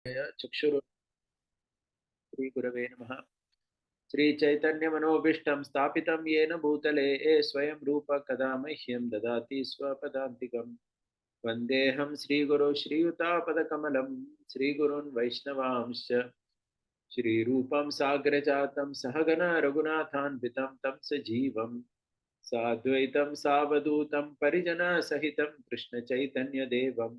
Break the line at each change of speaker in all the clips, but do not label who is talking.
चक्षुर श्री गुरवे नमः। श्री चैतन्य मनोभीष्टं स्थापितं येन भूतले स्वयं रूप कदा मह्यं ददाति स्वपदान्तिकं। वन्देऽहं श्रीगुरो श्रीयुतापदकमलं श्रीगुरून् वैष्णवांश्च श्रीरूपं साग्रजातं सहगण रघुनाथान्वितं तं सजीवं साद्वैतं सावधूतं परिजनसहितं कृष्णचैतन्यदेवं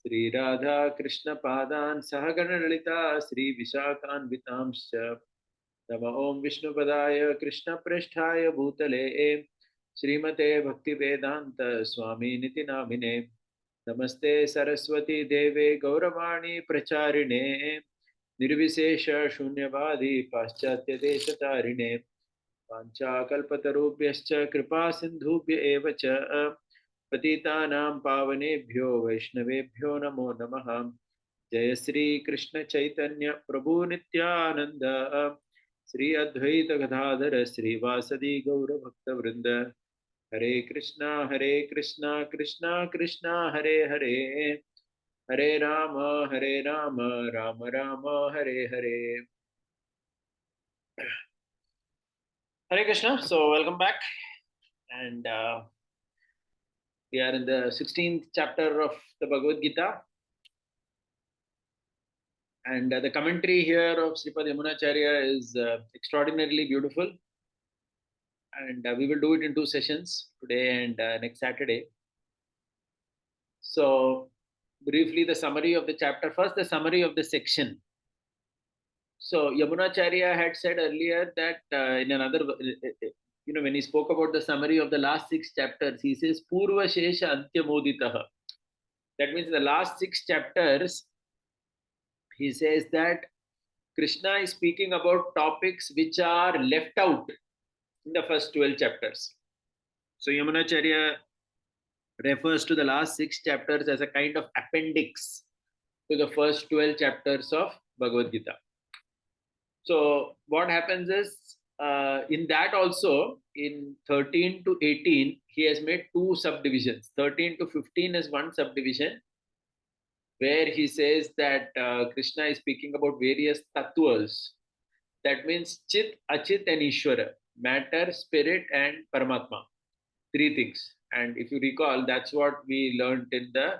श्रीराधा कृष्णपादान् सहगणललिता श्रीविशाखान्वितांश्च नमः ओं विष्णुपदाय कृष्णप्रेष्ठाय भूतले श्रीमते भक्तिवेदांत स्वामिनिति नामिने नमस्ते सरस्वती देवे गौरवाणी प्रचारिणे निर्विशेष शून्यवादी पाश्चात्य देशतारिणे वाञ्छाकल्पतरुभ्यश्च कृपा सिन्धुभ्य एव च पतितानां पावनेभ्यो वैष्णवेभ्यो नमो नमः। जय श्री कृष्ण चैतन्य प्रभु नित्यानंद श्री अद्वैत गदाधर श्रीवासदि गौर भक्त वृंद हरे Krishna Krishna Krishna Hare Hare Hare Ram Ram Ram Hare Hare Hare Krishna. So welcome back, and we are in the 16th chapter of the Bhagavad Gita. And the commentary here of Sripad Yamunacharya is extraordinarily beautiful. And we will do it in 2 sessions, today and next Saturday. So, briefly, the summary of the chapter. First, the summary of the section. So, Yamunacharya had said earlier that in another, when he spoke about the summary of the last 6 chapters, he says, Purva Shesha Antyamoditaha. That means the last 6 chapters, he says that Krishna is speaking about topics which are left out in the first 12 chapters. So Yamunacharya refers to the last 6 chapters as a kind of appendix to the first 12 chapters of Bhagavad Gita. So what happens is, in that also, in 13 to 18, he has made 2 subdivisions. 13 to 15 is one subdivision, where he says that Krishna is speaking about various tattvas. That means Chit, Achit, and Ishvara, matter, spirit, and Paramatma. 3 things. And if you recall, that's what we learned in the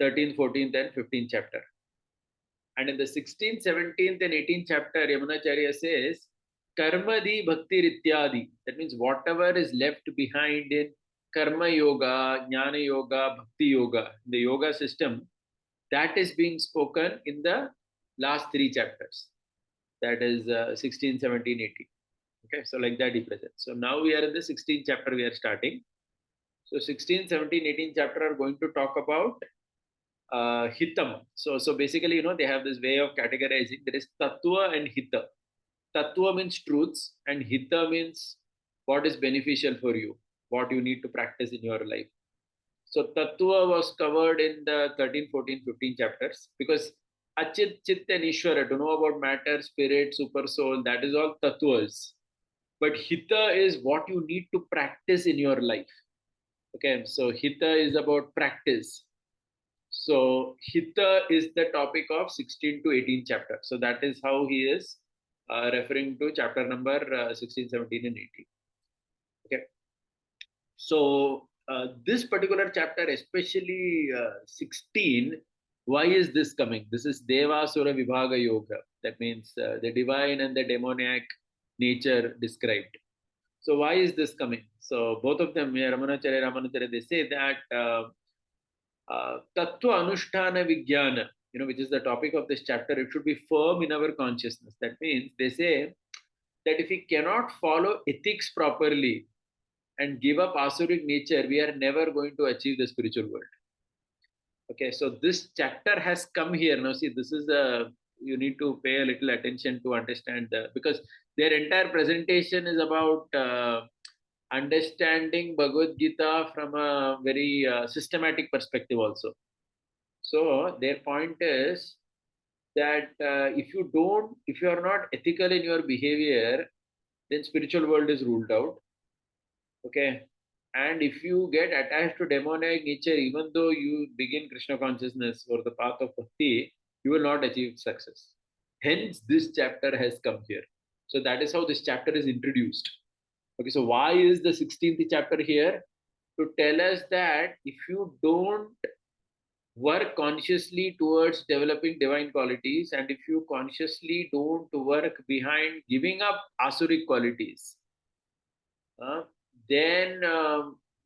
13th, 14th, and 15th chapter. And in the 16th, 17th, and 18th chapter, Yamunacharya says, Karmadi Bhakti Rityadi. That means whatever is left behind in Karma Yoga, Jnana Yoga, Bhakti Yoga, the yoga system, that is being spoken in the last 3 chapters. That is 16, 17, 18. Okay, so like that he presents. So now we are in the 16th chapter we are starting. So 16, 17, 18 chapter are going to talk about hitam. So basically, they have this way of categorizing. There is tattva and hita. Tattva means truths, and hita means what is beneficial for you, what you need to practice in your life. So tattva was covered in the 13, 14, 15 chapters, because Achit, Chit, and Ishvara, to know about matter, spirit, super soul, that is all tattvas. But hita is what you need to practice in your life. Okay, so hita is about practice. So hita is the topic of 16 to 18 chapter. So that is how he is referring to chapter number 16, 17, and 18. Okay. So this particular chapter, especially 16, why is this coming? This is Devasura Vibhaga Yoga. That means the divine and the demoniac nature described. So why is this coming? So both of them, Ramanacharya, they say that Tattva Anushtana Vijnana, which is the topic of this chapter, it should be firm in our consciousness. That means they say that if we cannot follow ethics properly and give up asuric nature, we are never going to achieve the spiritual world. Okay, so this chapter has come here. Now, see, this is you need to pay a little attention to understand because their entire presentation is about understanding Bhagavad Gita from a very systematic perspective also. So their point is that if you are not ethical in your behavior, then spiritual world is ruled out. Okay. And if you get attached to demoniac nature, even though you begin Krishna consciousness or the path of bhakti, you will not achieve success. Hence, this chapter has come here. So that is how this chapter is introduced. Okay, so why is the 16th chapter here? To tell us that if you don't work consciously towards developing divine qualities, and if you consciously don't work behind giving up asuric qualities, uh, then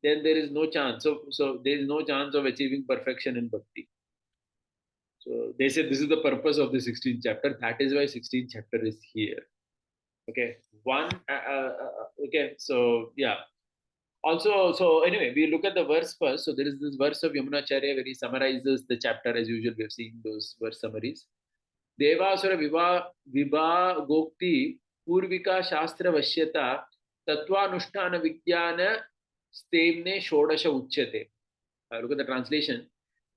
then there is no chance. So there is no chance of achieving perfection in bhakti. So they said this is the purpose of the 16th chapter. That is why 16th chapter is here. Okay, okay, so yeah. Also, so anyway, we look at the verse first. So there is this verse of Yamunacharya where he summarizes the chapter as usual. We have seen those verse summaries. Devasura Viva Gokti Purvika Shastra Vashyata Tatvanushtana Vigyana Stemne Shodasha Uchyate. Look at the translation.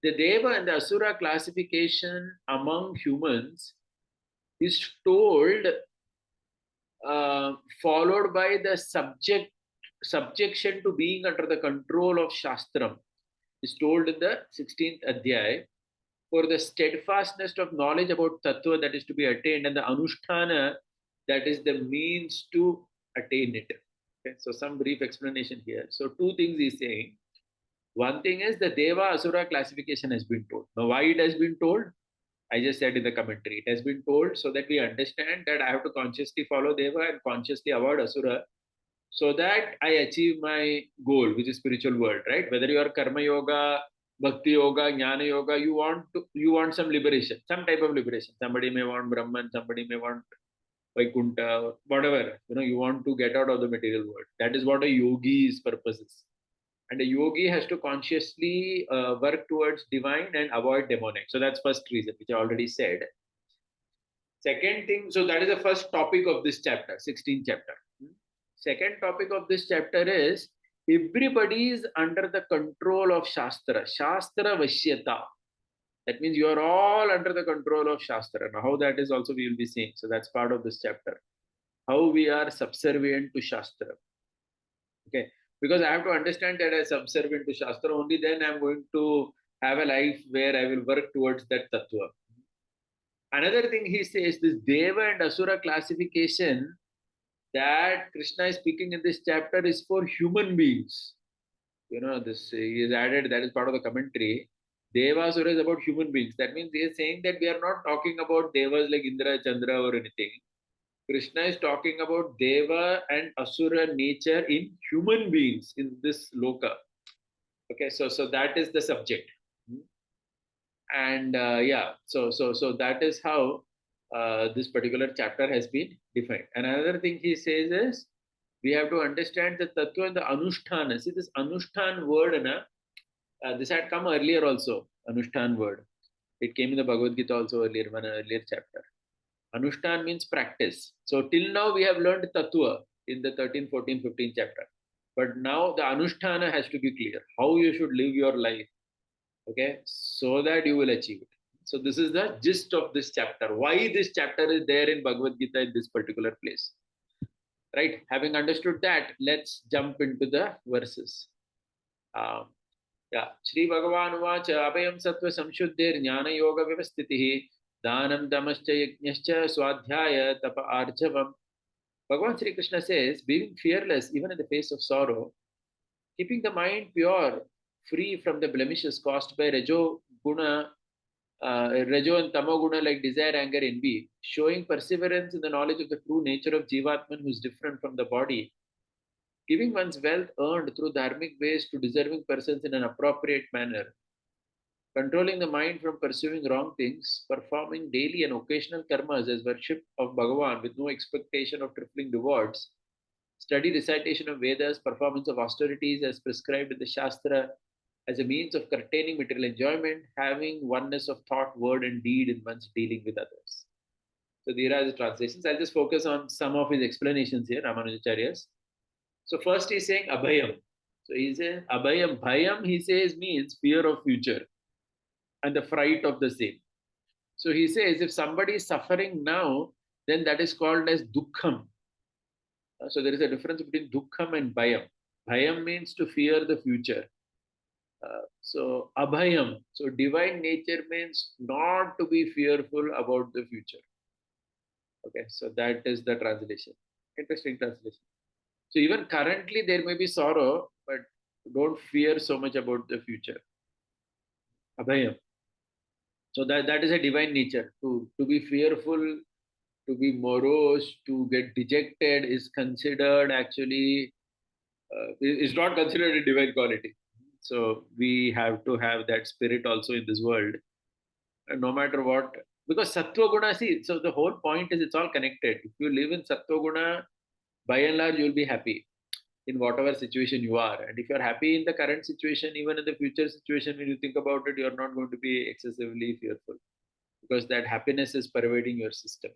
The Deva and the Asura classification among humans is told, followed by the subjection to being under the control of Shastram, is told in the 16th Adhyay, for the steadfastness of knowledge about Tattva that is to be attained, and the Anushtana that is the means to attain it. Okay, so some brief explanation here. So two things he's saying. One thing is the Deva Asura classification has been told. Now, why it has been told? I just said in the commentary, it has been told so that we understand that I have to consciously follow Deva and consciously avoid Asura, so that I achieve my goal, which is spiritual world, right? Whether you are karma yoga, bhakti yoga, jnana yoga, you want some liberation, some type of liberation. Somebody may want Brahman, somebody may want Vaikuntha, whatever. You want to get out of the material world. That is what a yogi's purpose is. And a yogi has to consciously work towards divine and avoid demonic. So that's first reason, which I already said. Second thing, so that is the first topic of this chapter, 16th chapter. Second topic of this chapter is everybody is under the control of Shastra. Shastra Vashyata. That means you are all under the control of Shastra. Now, how that is also we will be seeing. So that's part of this chapter. How we are subservient to Shastra. Okay. Because I have to understand that as subservient to Shastra, only then I'm going to have a life where I will work towards that Tattva. Another thing he says, this Deva and Asura classification that Krishna is speaking in this chapter is for human beings. This he is added, that is part of the commentary. Devasura is about human beings. That means he is saying that we are not talking about devas like Indra, Chandra or anything. Krishna is talking about Deva and Asura nature in human beings in this loka. Okay, so that is the subject. And so that is how this particular chapter has been defined. And another thing he says is we have to understand the tattva and the anushtana. See, this anushtan word, this had come earlier also, anushtan word. It came in the Bhagavad Gita also earlier, one earlier chapter. Anushtan means practice. So till now we have learned tattva in the 13, 14, 15 chapter. But now the anushtana has to be clear. How you should live your life. Okay, so that you will achieve it. So this is the gist of this chapter. Why this chapter is there in Bhagavad Gita in this particular place. Right, having understood that, let's jump into the verses. Shri Bhagavan Vacha Abhayam Sattva Samshuddhir Jnana Yoga Vyavasthitihi Dhanam Damascha Yajnascha Swadhyaya Tapa Arjavam. Bhagavan Sri Krishna says, being fearless even in the face of sorrow, keeping the mind pure, free from the blemishes caused by Rajo and Tamo Guna like desire, anger, envy, showing perseverance in the knowledge of the true nature of Jivatman who is different from the body, giving one's wealth earned through dharmic ways to deserving persons in an appropriate manner, controlling the mind from pursuing wrong things, performing daily and occasional karmas as worship of Bhagavan with no expectation of trifling rewards, study recitation of Vedas, performance of austerities as prescribed in the Shastra as a means of curtailing material enjoyment, having oneness of thought, word, and deed in one's dealing with others. So these are the translations. I'll just focus on some of his explanations here, Ramanujacharya's. So first he's saying abhayam. So he says abhayam. Bhayam, he says, means fear of future and the fright of the same. So he says if somebody is suffering now, then that is called as dukkham. So there is a difference between dukkham and bhayam. Bhayam means to fear the future. So abhayam. So divine nature means not to be fearful about the future. Okay, so that is the translation. Interesting translation. So even currently there may be sorrow, but don't fear so much about the future. Abhayam. So that is a divine nature. To be fearful, to be morose, to get dejected is considered actually is not considered a divine quality. So we have to have that spirit also in this world, and no matter what. Because sattva guna, see, so the whole point is it's all connected. If you live in sattva guna, by and large, you'll be happy in whatever situation you are. And if you're happy in the current situation, even in the future situation, when you think about it, you're not going to be excessively fearful because that happiness is pervading your system.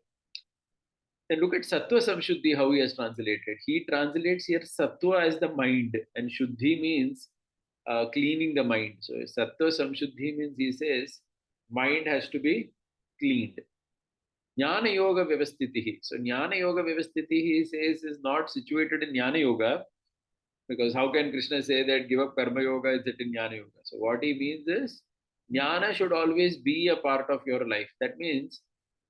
And look at Sattva Samshuddhi, how he has translated. He translates here Sattva as the mind, and Shuddhi means cleaning the mind. So Sattva Samshuddhi means he says mind has to be cleaned. Jnana Yoga Vyavasthitihi. So Jnana Yoga Vyavasthitihi, he says, is not situated in Jnana Yoga, because how can Krishna say that give up Karma Yoga is it in Jnana Yoga? So what he means is Jnana should always be a part of your life. That means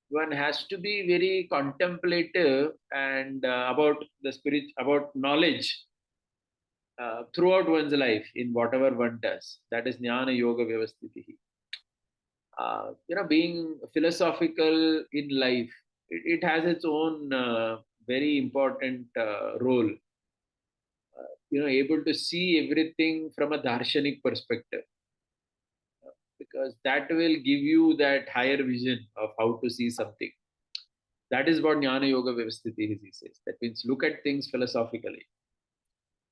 one has to be very contemplative and about the spirit, about knowledge throughout one's life in whatever one does. That is Jnana Yoga Vyavasthitihi. Being philosophical in life, it has its own very important role. Able to see everything from a darshanik perspective, because that will give you that higher vision of how to see something. That is what Jnana Yoga Vyavasthiti he says. That means look at things philosophically.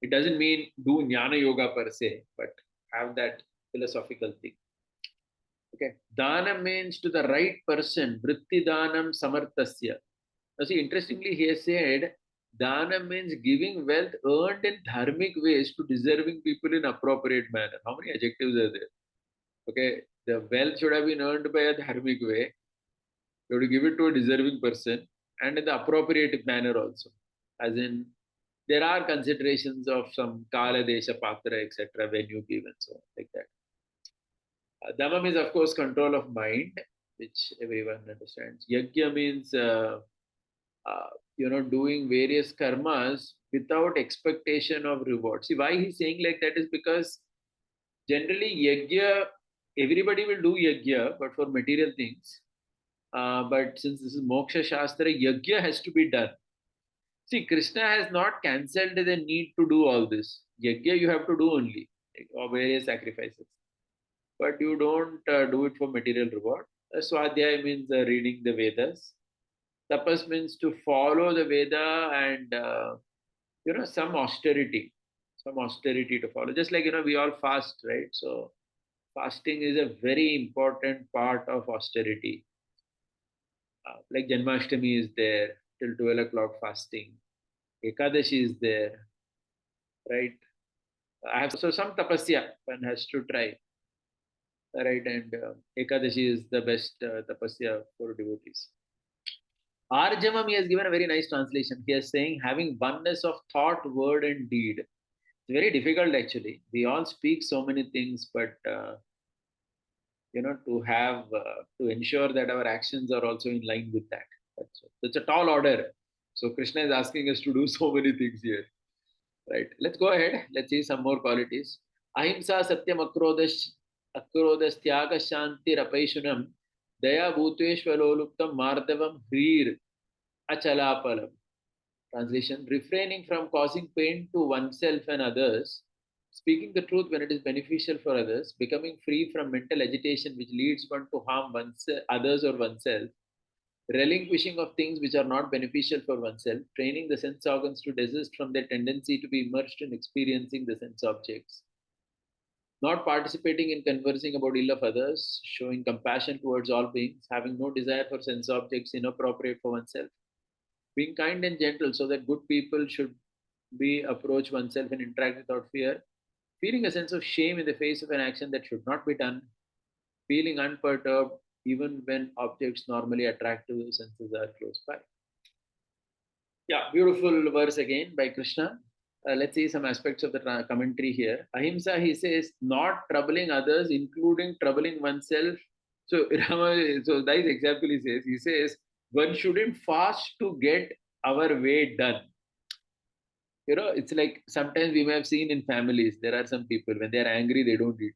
It doesn't mean do Jnana Yoga per se, but have that philosophical thing. Okay. Dana means to the right person. Vritti Danam Samartasya. Now see, interestingly, he has said Dana means giving wealth earned in dharmic ways to deserving people in appropriate manner. How many adjectives are there? Okay, the wealth should have been earned by a dharmic way. You have to give it to a deserving person and in the appropriate manner also. As in, there are considerations of some kala, desha, patra, etc. when you give and so on, like that. Dhamma means, of course, control of mind, which everyone understands. Yajna means, doing various karmas without expectation of reward. See, why he's saying like that is because generally yajna, everybody will do yajna, but for material things. But since this is Moksha Shastra, Yajna has to be done. See, Krishna has not cancelled the need to do all this. Yajna you have to do only, or various sacrifices. But you don't do it for material reward. Swadhyaya means reading the Vedas. Tapas means to follow the Veda and, some austerity to follow. Just like, we all fast, right? So fasting is a very important part of austerity. Like Janmashtami is there till 12 o'clock fasting. Ekadashi is there, right? I have so some tapasya one has to try, right? And Ekadashi is the best tapasya for devotees. Arjamam, he has given a very nice translation. He is saying having oneness of thought, word, and deed. It's very difficult actually. We all speak so many things, but to ensure that our actions are also in line with that. That's a tall order. So Krishna is asking us to do so many things here. Right. Let's go ahead. Let's see some more qualities. Ahimsa satyam akrodas tyaga shanti rapaishunam daya bhuteshvaloluptam mardavam hrir achalapalam. Translation: refraining from causing pain to oneself and others, speaking the truth when it is beneficial for others, becoming free from mental agitation which leads one to harm others or oneself, relinquishing of things which are not beneficial for oneself, training the sense organs to desist from their tendency to be immersed in experiencing the sense objects, not participating in conversing about ill of others, showing compassion towards all beings, having no desire for sense objects inappropriate for oneself, being kind and gentle so that good people should be approach oneself and interact without fear, feeling a sense of shame in the face of an action that should not be done, feeling unperturbed even when objects normally attractive senses are close by. Yeah, beautiful verse again by Krishna. let's see some aspects of the commentary here. Ahimsa, he says, not troubling others, including troubling oneself. So, so that is example he says, one shouldn't fast to get our way done. It's like sometimes we may have seen in families, there are some people, when they are angry, they don't eat.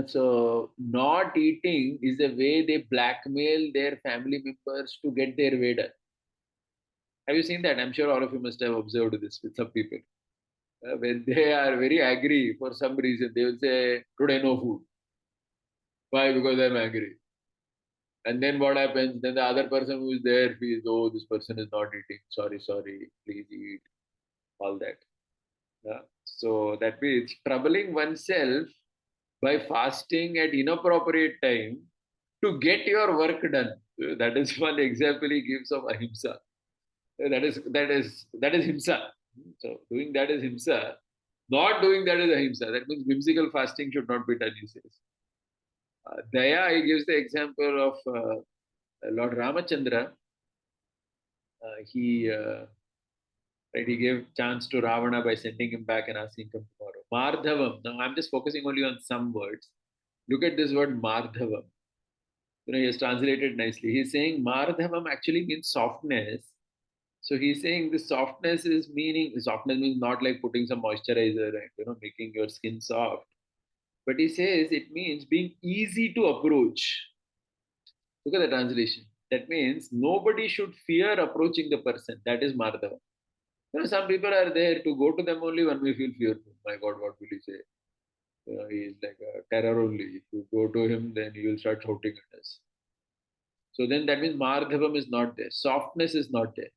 So not eating is a way they blackmail their family members to get their way done. Have you seen that? I'm sure all of you must have observed this with some people. When they are very angry for some reason, they will say, today no food. Why? Because I'm angry. And then what happens? Then the other person who is there feels, oh, this person is not eating. Sorry, sorry, please eat. All that. So that means troubling oneself by fasting at inappropriate time to get your work done. That is one example he gives of ahimsa. That is himsa. So doing that is himsa. Not doing that is ahimsa. That means whimsical fasting should not be done, he says. Daya, he gives the example of Lord Ramachandra. He gave chance to Ravana by sending him back and asking him tomorrow. Mardhavam. Now I'm just focusing only on some words. Look at this word Mardhavam. He has translated nicely. He's saying Mardhavam actually means softness. So he's saying the softness means not like putting some moisturizer and making your skin soft. But he says it means being easy to approach. Look at the translation. That means nobody should fear approaching the person. That is Mardhava. Some people are there to go to them only when we feel fearful. My God, what will he say? He is like a terror only. If you go to him, then he will start shouting at us. So then that means Mardhavam is not there. Softness is not there.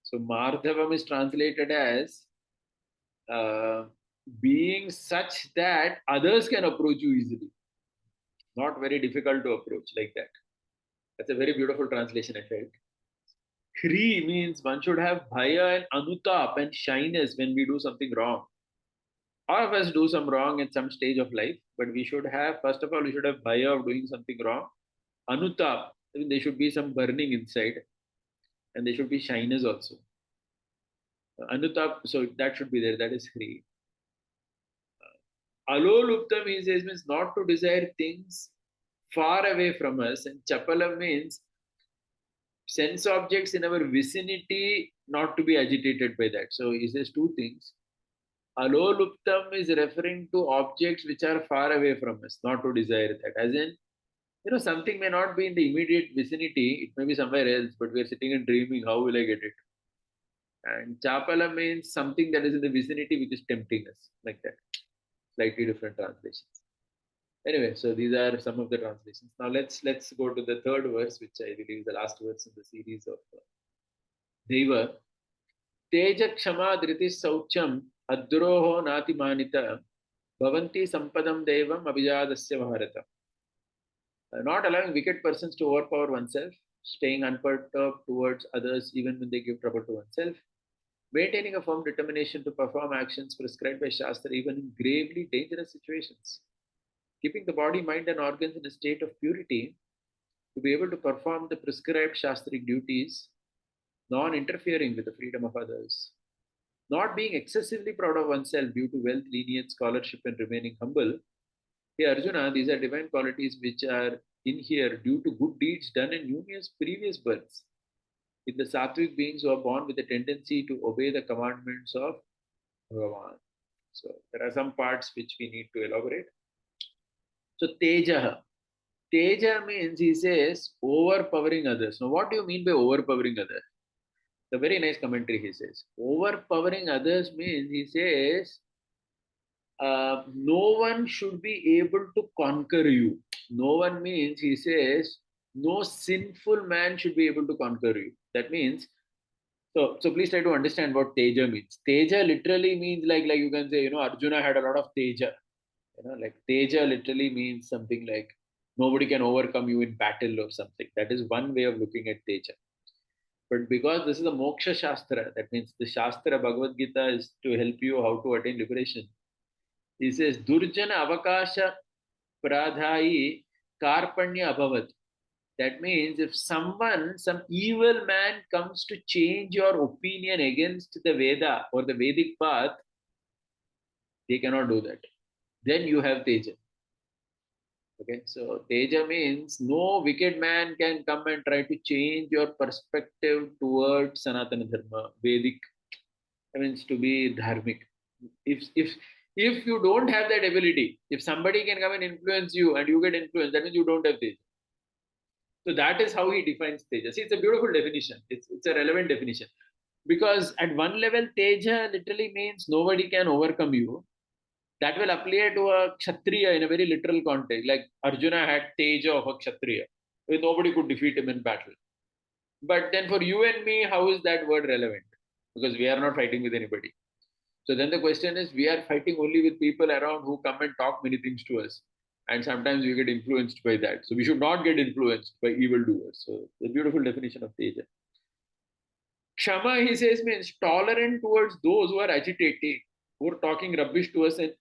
So Mardhavam is translated as uh, being such that others can approach you easily. Not very difficult to approach like that. That's a very beautiful translation, I felt. Kri means one should have bhaya and anutap and shyness when we do something wrong. All of us do some wrong at some stage of life, but we should have, first of all, we should have bhaya of doing something wrong. Anutap, I mean, there should be some burning inside, and there should be shyness also. Anutap, so that should be there. That is Kri. Aloluptam, he says, means not to desire things far away from us, and Chapalam means sense objects in our vicinity not to be agitated by that. So he says two things. Aloluptam is referring to objects which are far away from us, not to desire that. As in, something may not be in the immediate vicinity, it may be somewhere else, but we are sitting and dreaming, how will I get it? And Chapala means something that is in the vicinity which is tempting us, like that. Slightly different translations. Anyway, so these are some of the translations. Now let's go to the third verse, which I believe is the last verse in the series of Deva. Teja Kshama Driti Saucham Adroho Nati Manita Bhavanti Sampadam Devam Abhijadasya Bharata. Not allowing wicked persons to overpower oneself, staying unperturbed towards others even when they give trouble to oneself, maintaining a firm determination to perform actions prescribed by Shastra even in gravely dangerous situations, keeping the body, mind, and organs in a state of purity to be able to perform the prescribed Shastric duties, non interfering with the freedom of others, not being excessively proud of oneself due to wealth, lineage, scholarship, and remaining humble. Hey Arjuna, these are divine qualities which are in here due to good deeds done in numerous previous births. In the Sattvic beings who are born with a tendency to obey the commandments of Bhagavan. So there are some parts which we need to elaborate. So Teja. Teja means, he says, overpowering others. Now, what do you mean by overpowering others? The very nice commentary he says. Overpowering others means, he says, no one should be able to conquer you. No one means, he says, no sinful man should be able to conquer you. That means, so please try to understand what Teja means. Teja literally means like you can say, Arjuna had a lot of Teja. Like Teja literally means something like nobody can overcome you in battle or something. That is one way of looking at Teja. But because this is a Moksha Shastra, that means the Shastra Bhagavad Gita is to help you how to attain liberation. He says, Durjana Avakasha Pradhayi Karpanya Abhavat. That means if someone, some evil man comes to change your opinion against the Veda or the Vedic path, they cannot do that. Then you have Teja. Okay, so Teja means no wicked man can come and try to change your perspective towards Sanatana Dharma, Vedic. That means to be dharmic. If you don't have that ability, if somebody can come and influence you and you get influenced, that means you don't have Teja. So that is how he defines Teja. See, it's a beautiful definition. It's a relevant definition. Because at one level, Teja literally means nobody can overcome you. That will apply to a Kshatriya in a very literal context. Like Arjuna had Teja of a Kshatriya. Nobody could defeat him in battle. But then for you and me, how is that word relevant? Because we are not fighting with anybody. So then the question is, we are fighting only with people around who come and talk many things to us. And sometimes we get influenced by that. So we should not get influenced by evildoers. So the beautiful definition of Teja. Kshama, he says, means tolerant towards those who are agitating, who are talking rubbish to us and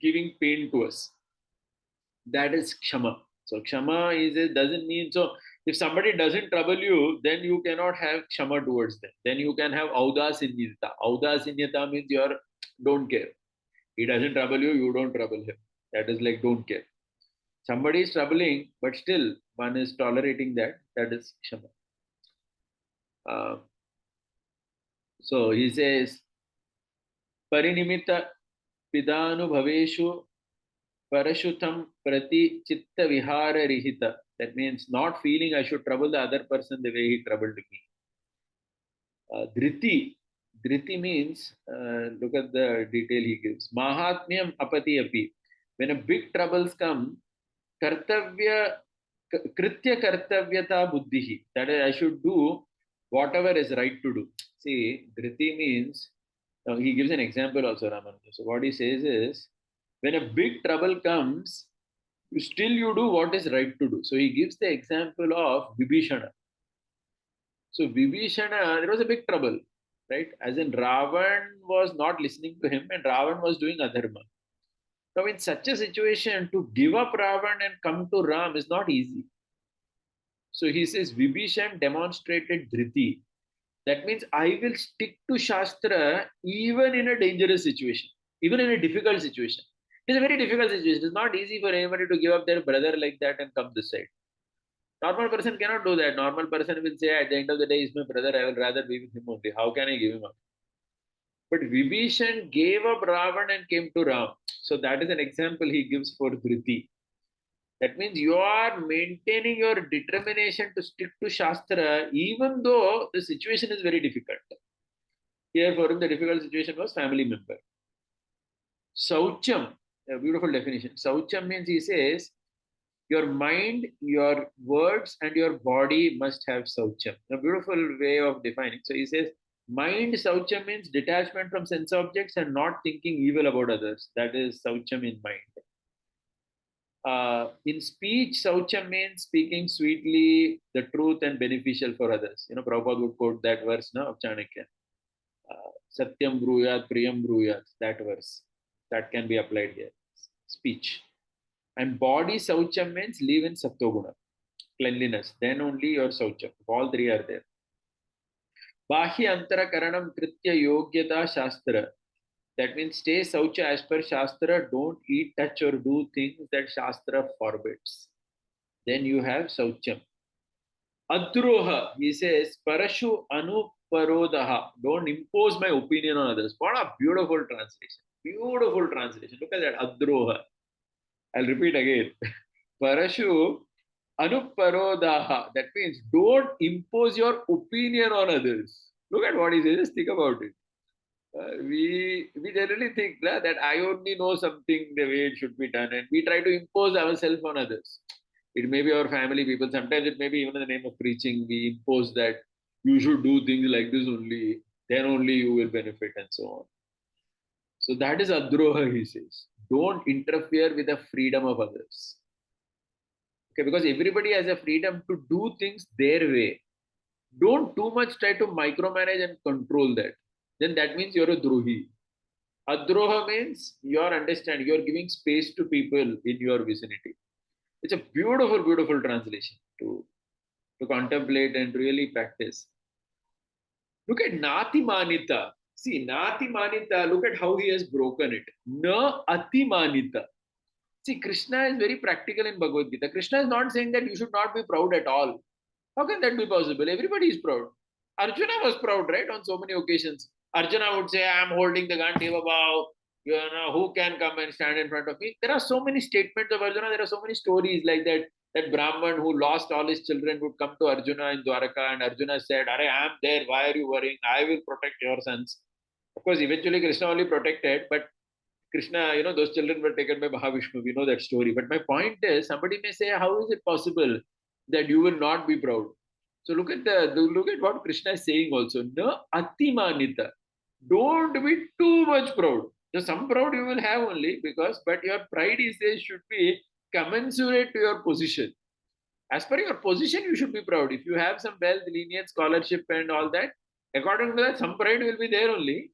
giving pain to us. That is Kshama. So Kshama doesn't mean, so if somebody doesn't trouble you, then you cannot have Kshama towards them. Then you can have Audasinyata. Audasinyata means don't care. He doesn't trouble you, you don't trouble him. That is like don't care. Somebody is troubling, but still one is tolerating that. That is Kshama. So he says, Parinimita Pidanubhaveshu Parashutam Prati Chitta Vihara Rihita. That means not feeling I should trouble the other person the way he troubled me. Dhriti. Dhriti means, look at the detail he gives. Mahatmyam apati api. When a big troubles come, kartavya, kritya kartavyata buddhihi. That is, I should do whatever is right to do. See, Dhriti means, he gives an example also, Ramanuja. So what he says is, when a big trouble comes, you do what is right to do. So he gives the example of Vibhishana. So Vibhishana, there was a big trouble, right? As in Ravan was not listening to him and Ravan was doing adharma. Now in such a situation, to give up Ravan and come to Ram is not easy. So he says Vibhishan demonstrated Dhriti. That means I will stick to Shastra even in a dangerous situation, even in a difficult situation. It's a very difficult situation. It's not easy for anybody to give up their brother like that and come this side. Normal person cannot do that. Normal person will say, at the end of the day, he's my brother. I will rather be with him only. How can I give him up? But Vibhishan gave up Ravan and came to Ram. So that is an example he gives for Dhriti. That means you are maintaining your determination to stick to Shastra, even though the situation is very difficult. Here for him, the difficult situation was family member. Saucham, a beautiful definition. Saucham means he says, your mind, your words, and your body must have Saucham. A beautiful way of defining. So he says, mind Saucham means detachment from sense objects and not thinking evil about others. That is Saucham in mind. In speech, Saucham means speaking sweetly, the truth, and beneficial for others. Prabhupada would quote that verse now of Chanakya. Satyam bruyat, priyam bruyat, that verse. That can be applied here. Speech. And body Saucham means live in Sattoguna, cleanliness. Then only your Saucham. All three are there. Bahya Antara Karanam Kritya Yogyata Shastra. That means stay Saucha as per Shastra. Don't eat, touch, or do things that Shastra forbids. Then you have Saucham. Adroha, he says, Parashu Anuparodaha. Don't impose my opinion on others. What a beautiful translation. Beautiful translation. Look at that. Adroha. I'll repeat again. Parashu Anuparodaha. That means don't impose your opinion on others. Look at what he says. Just think about it. We generally think that I only know something the way it should be done, and we try to impose ourselves on others. It may be our family people. Sometimes it may be even in the name of preaching. We impose that you should do things like this only, then only you will benefit, and so on. So that is Adroha, he says. Don't interfere with the freedom of others. Okay, because everybody has a freedom to do things their way. Don't too much try to micromanage and control that. Then that means you're a Drohi. Adroha means you're understanding, you're giving space to people in your vicinity. It's a beautiful, beautiful translation to to contemplate and really practice. Look at Nati Manita. See, Nati Manita, look at how he has broken it. Na Ati Manita. See, Krishna is very practical in Bhagavad Gita. Krishna is not saying that you should not be proud at all. How can that be possible? Everybody is proud. Arjuna was proud, right? On so many occasions. Arjuna would say, I am holding the Gandhiva Bhav. You know, who can come and stand in front of me? There are so many statements of Arjuna. There are so many stories like that. That Brahman who lost all his children would come to Arjuna in Dwaraka, and Arjuna said, I am there. Why are you worrying? I will protect your sons. Of course, eventually Krishna only protected, but Krishna, you know, those children were taken by Mahavishnu. We know that story. But my point is, somebody may say, how is it possible that you will not be proud? So look at what Krishna is saying also. No atimanita. Don't be too much proud. So some proud you will have only because, but your pride, he says, should be commensurate to your position. As per your position, you should be proud. If you have some wealth, lineage, scholarship, and all that, according to that, some pride will be there only.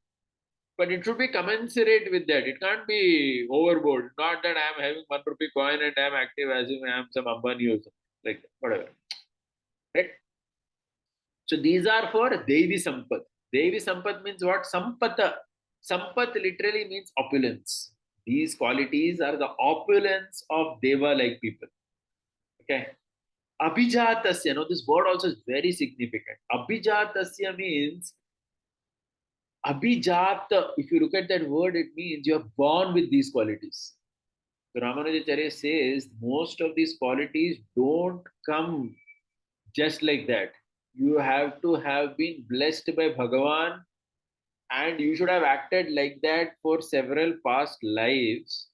But it should be commensurate with that. It can't be overboard. Not that I am having 1 rupee coin and I am active as if I am some Ambani or something like that. Whatever. Right? So these are for Devi Sampat. Devi Sampat means what? Sampata. Sampat literally means opulence. These qualities are the opulence of Deva-like people. Okay. Abhijatasya. Now this word also is very significant. Abhijatasya means Abhijata, if you look at that word, it means you are born with these qualities. So Ramanujacharya says most of these qualities don't come just like that. You have to have been blessed by Bhagavan and you should have acted like that for several past lives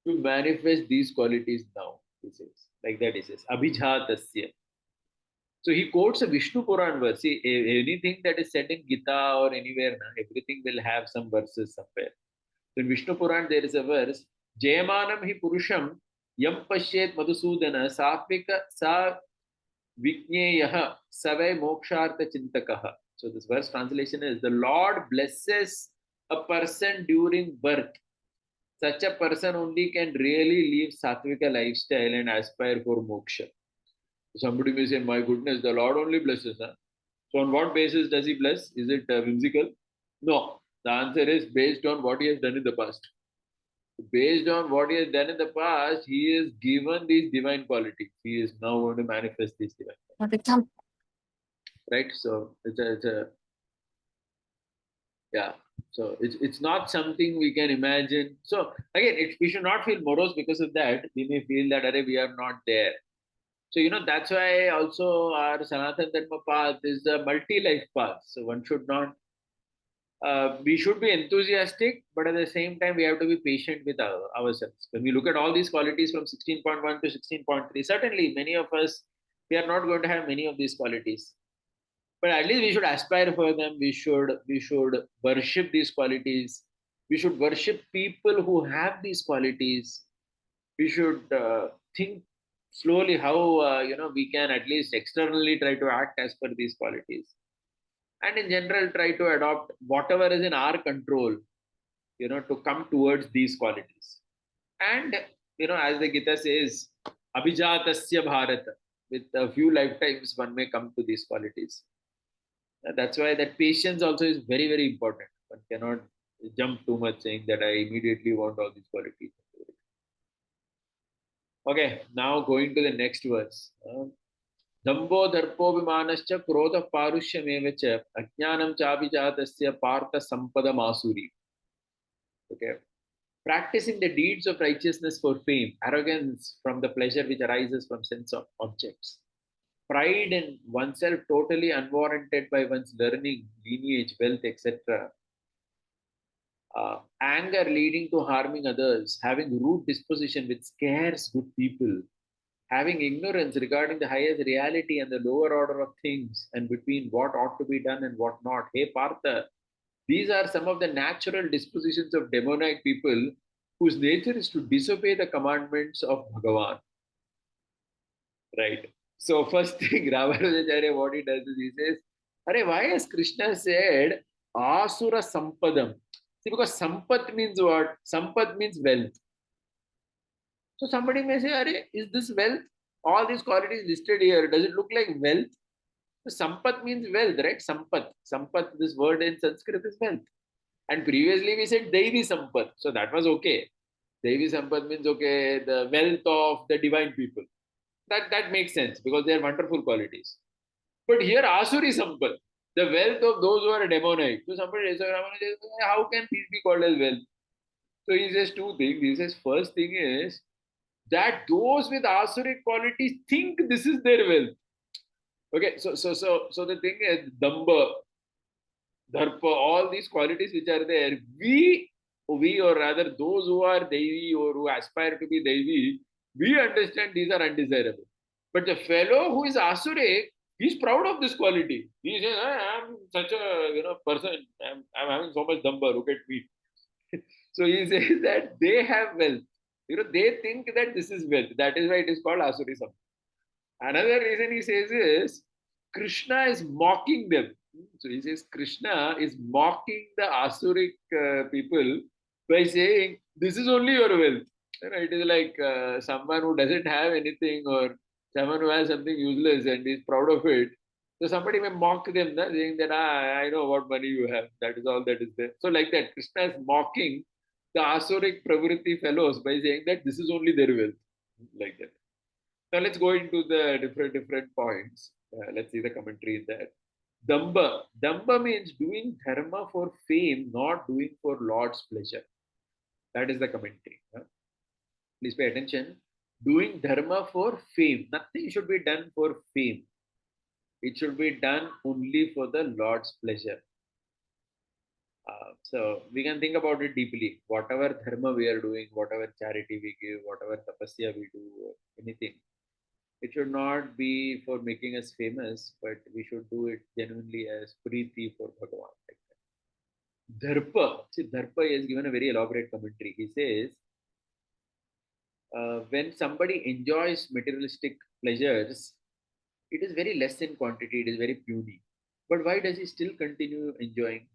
to manifest these qualities now. He says, like that he says, Abhijatasya. So he quotes a Vishnu Puran verse. See, anything that is said in Gita or anywhere, everything will have some verses somewhere. So in Vishnu Puran, there is a verse, Jayamanam hi Purusham yam pashyet madhusudana satvika sa vikneyaha savai mokshartha chintakaha. So this verse translation is, the Lord blesses a person during birth. Such a person only can really live sattvika lifestyle and aspire for moksha. Somebody may say, my goodness, the Lord only blesses. Huh? So on what basis does he bless? Is it whimsical? No. The answer is based on what he has done in the past. Based on what he has done in the past, he is given these divine qualities. He is now going to manifest these divine qualities. Right? So it's a yeah. So it's not something we can imagine. So again, we should not feel morose because of that. We may feel that we are not there. So, you know, that's why also our Sanatana Dharma path is a multi-life path. So one should not, we should be enthusiastic, but at the same time, we have to be patient with ourselves. When we look at all these qualities from 16.1 to 16.3, certainly many of us, we are not going to have many of these qualities. But at least we should aspire for them. We should worship these qualities. We should worship people who have these qualities. We should think slowly how we can at least externally try to act as per these qualities, and in general try to adopt whatever is in our control, to come towards these qualities. And as the Gita says, Abhijatasya Bharata, with a few lifetimes one may come to these qualities. That's why that patience also is very, very important. One cannot jump too much saying that I immediately want all these qualities. Okay, now going to the next verse. Dambho darpo vimanascha krodha parushyameva ajnanam chabhijatasya partha sampada masuri. Okay. Practicing the deeds of righteousness for fame, arrogance from the pleasure which arises from sense of objects, pride in oneself totally unwarranted by one's learning, lineage, wealth, etc. Anger leading to harming others, having rude disposition which scares good people, having ignorance regarding the highest reality and the lower order of things and between what ought to be done and what not. Hey Partha, these are some of the natural dispositions of demonic people whose nature is to disobey the commandments of Bhagavan. Right. So first thing, Ramanujacharya, what he does is he says, why has Krishna said Asura Sampadam? See, because Sampat means what? Sampat means wealth. So somebody may say, is this wealth? All these qualities listed here, does it look like wealth? Sampat means wealth, right? Sampat. Sampat, this word in Sanskrit is wealth. And previously we said Devi Sampat. So that was okay. Devi Sampat means okay, the wealth of the divine people. That makes sense because they are wonderful qualities. But here Asuri Sampat, the wealth of those who are demonic. So somebody says, how can these be called as wealth? So he says two things. He says, first thing is that those with Asuric qualities think this is their wealth. Okay, so the thing is, Damba, Dharpa, all these qualities which are there, we or rather those who are Devi or who aspire to be Devi, we understand these are undesirable. But the fellow who is Asuric, he's proud of this quality. He says, I'm such a person, I'm having so much Damba, look at me. So he says that they have wealth. They think that this is wealth. That is why it is called Asuri Sampada. Another reason he says is Krishna is mocking them. So he says Krishna is mocking the Asuric people by saying, this is only your wealth. It is like someone who doesn't have anything or someone who has something useless and is proud of it. So somebody may mock them, saying that, I know what money you have. That is all that is there. So like that, Krishna is mocking the Asuric Pravritti fellows by saying that this is only their wealth. Like that. Now let's go into the different points. Let's see the commentary in that. Damba. Damba means doing dharma for fame, not doing for Lord's pleasure. That is the commentary. Please pay attention. Doing dharma for fame. Nothing should be done for fame. It should be done only for the Lord's pleasure. So we can think about it deeply. Whatever dharma we are doing, whatever charity we give, whatever tapasya we do, anything, it should not be for making us famous, but we should do it genuinely as preeti for Bhagavan. Like that. Dharpa. See, Dharpa has given a very elaborate commentary. He says, when somebody enjoys materialistic pleasures, it is very less in quantity, it is very puny. But why does he still continue enjoying?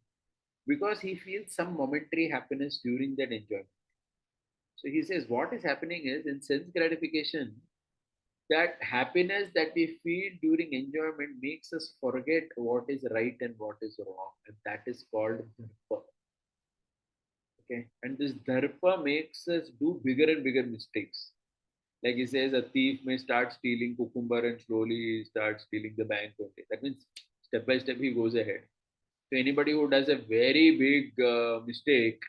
Because he feels some momentary happiness during that enjoyment. So he says, what is happening is in sense gratification, that happiness that we feel during enjoyment makes us forget what is right and what is wrong. And that is called dharpa. Okay. And this dharpa makes us do bigger and bigger mistakes. Like he says, a thief may start stealing cucumber and slowly start stealing the bank one day. That means step by step he goes ahead. So anybody who does a very big mistake,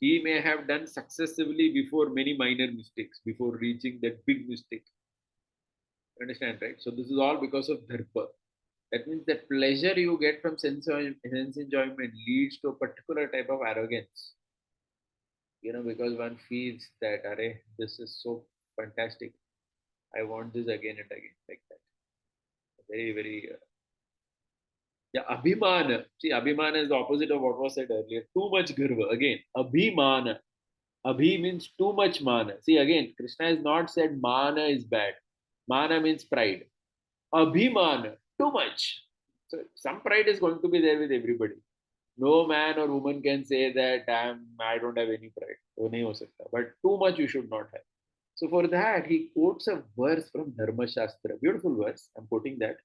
he may have done successively before many minor mistakes before reaching that big mistake. Understand, right? So this is all because of dharpa. That means the pleasure you get from sense enjoyment leads to a particular type of arrogance. Because one feels that, Array, this is so fantastic. I want this again and again, like that. Very, very. Yeah, Abhimana. See, Abhimana is the opposite of what was said earlier. Too much garva. Again, Abhimana. Abhi means too much mana. See, again, Krishna has not said mana is bad. Mana means pride. Abhimana, too much. So some pride is going to be there with everybody. No man or woman can say that I don't have any pride. वो नहीं हो सकता. But too much you should not have. So for that, he quotes a verse from Dharma Shastra. Beautiful verse. I'm quoting that.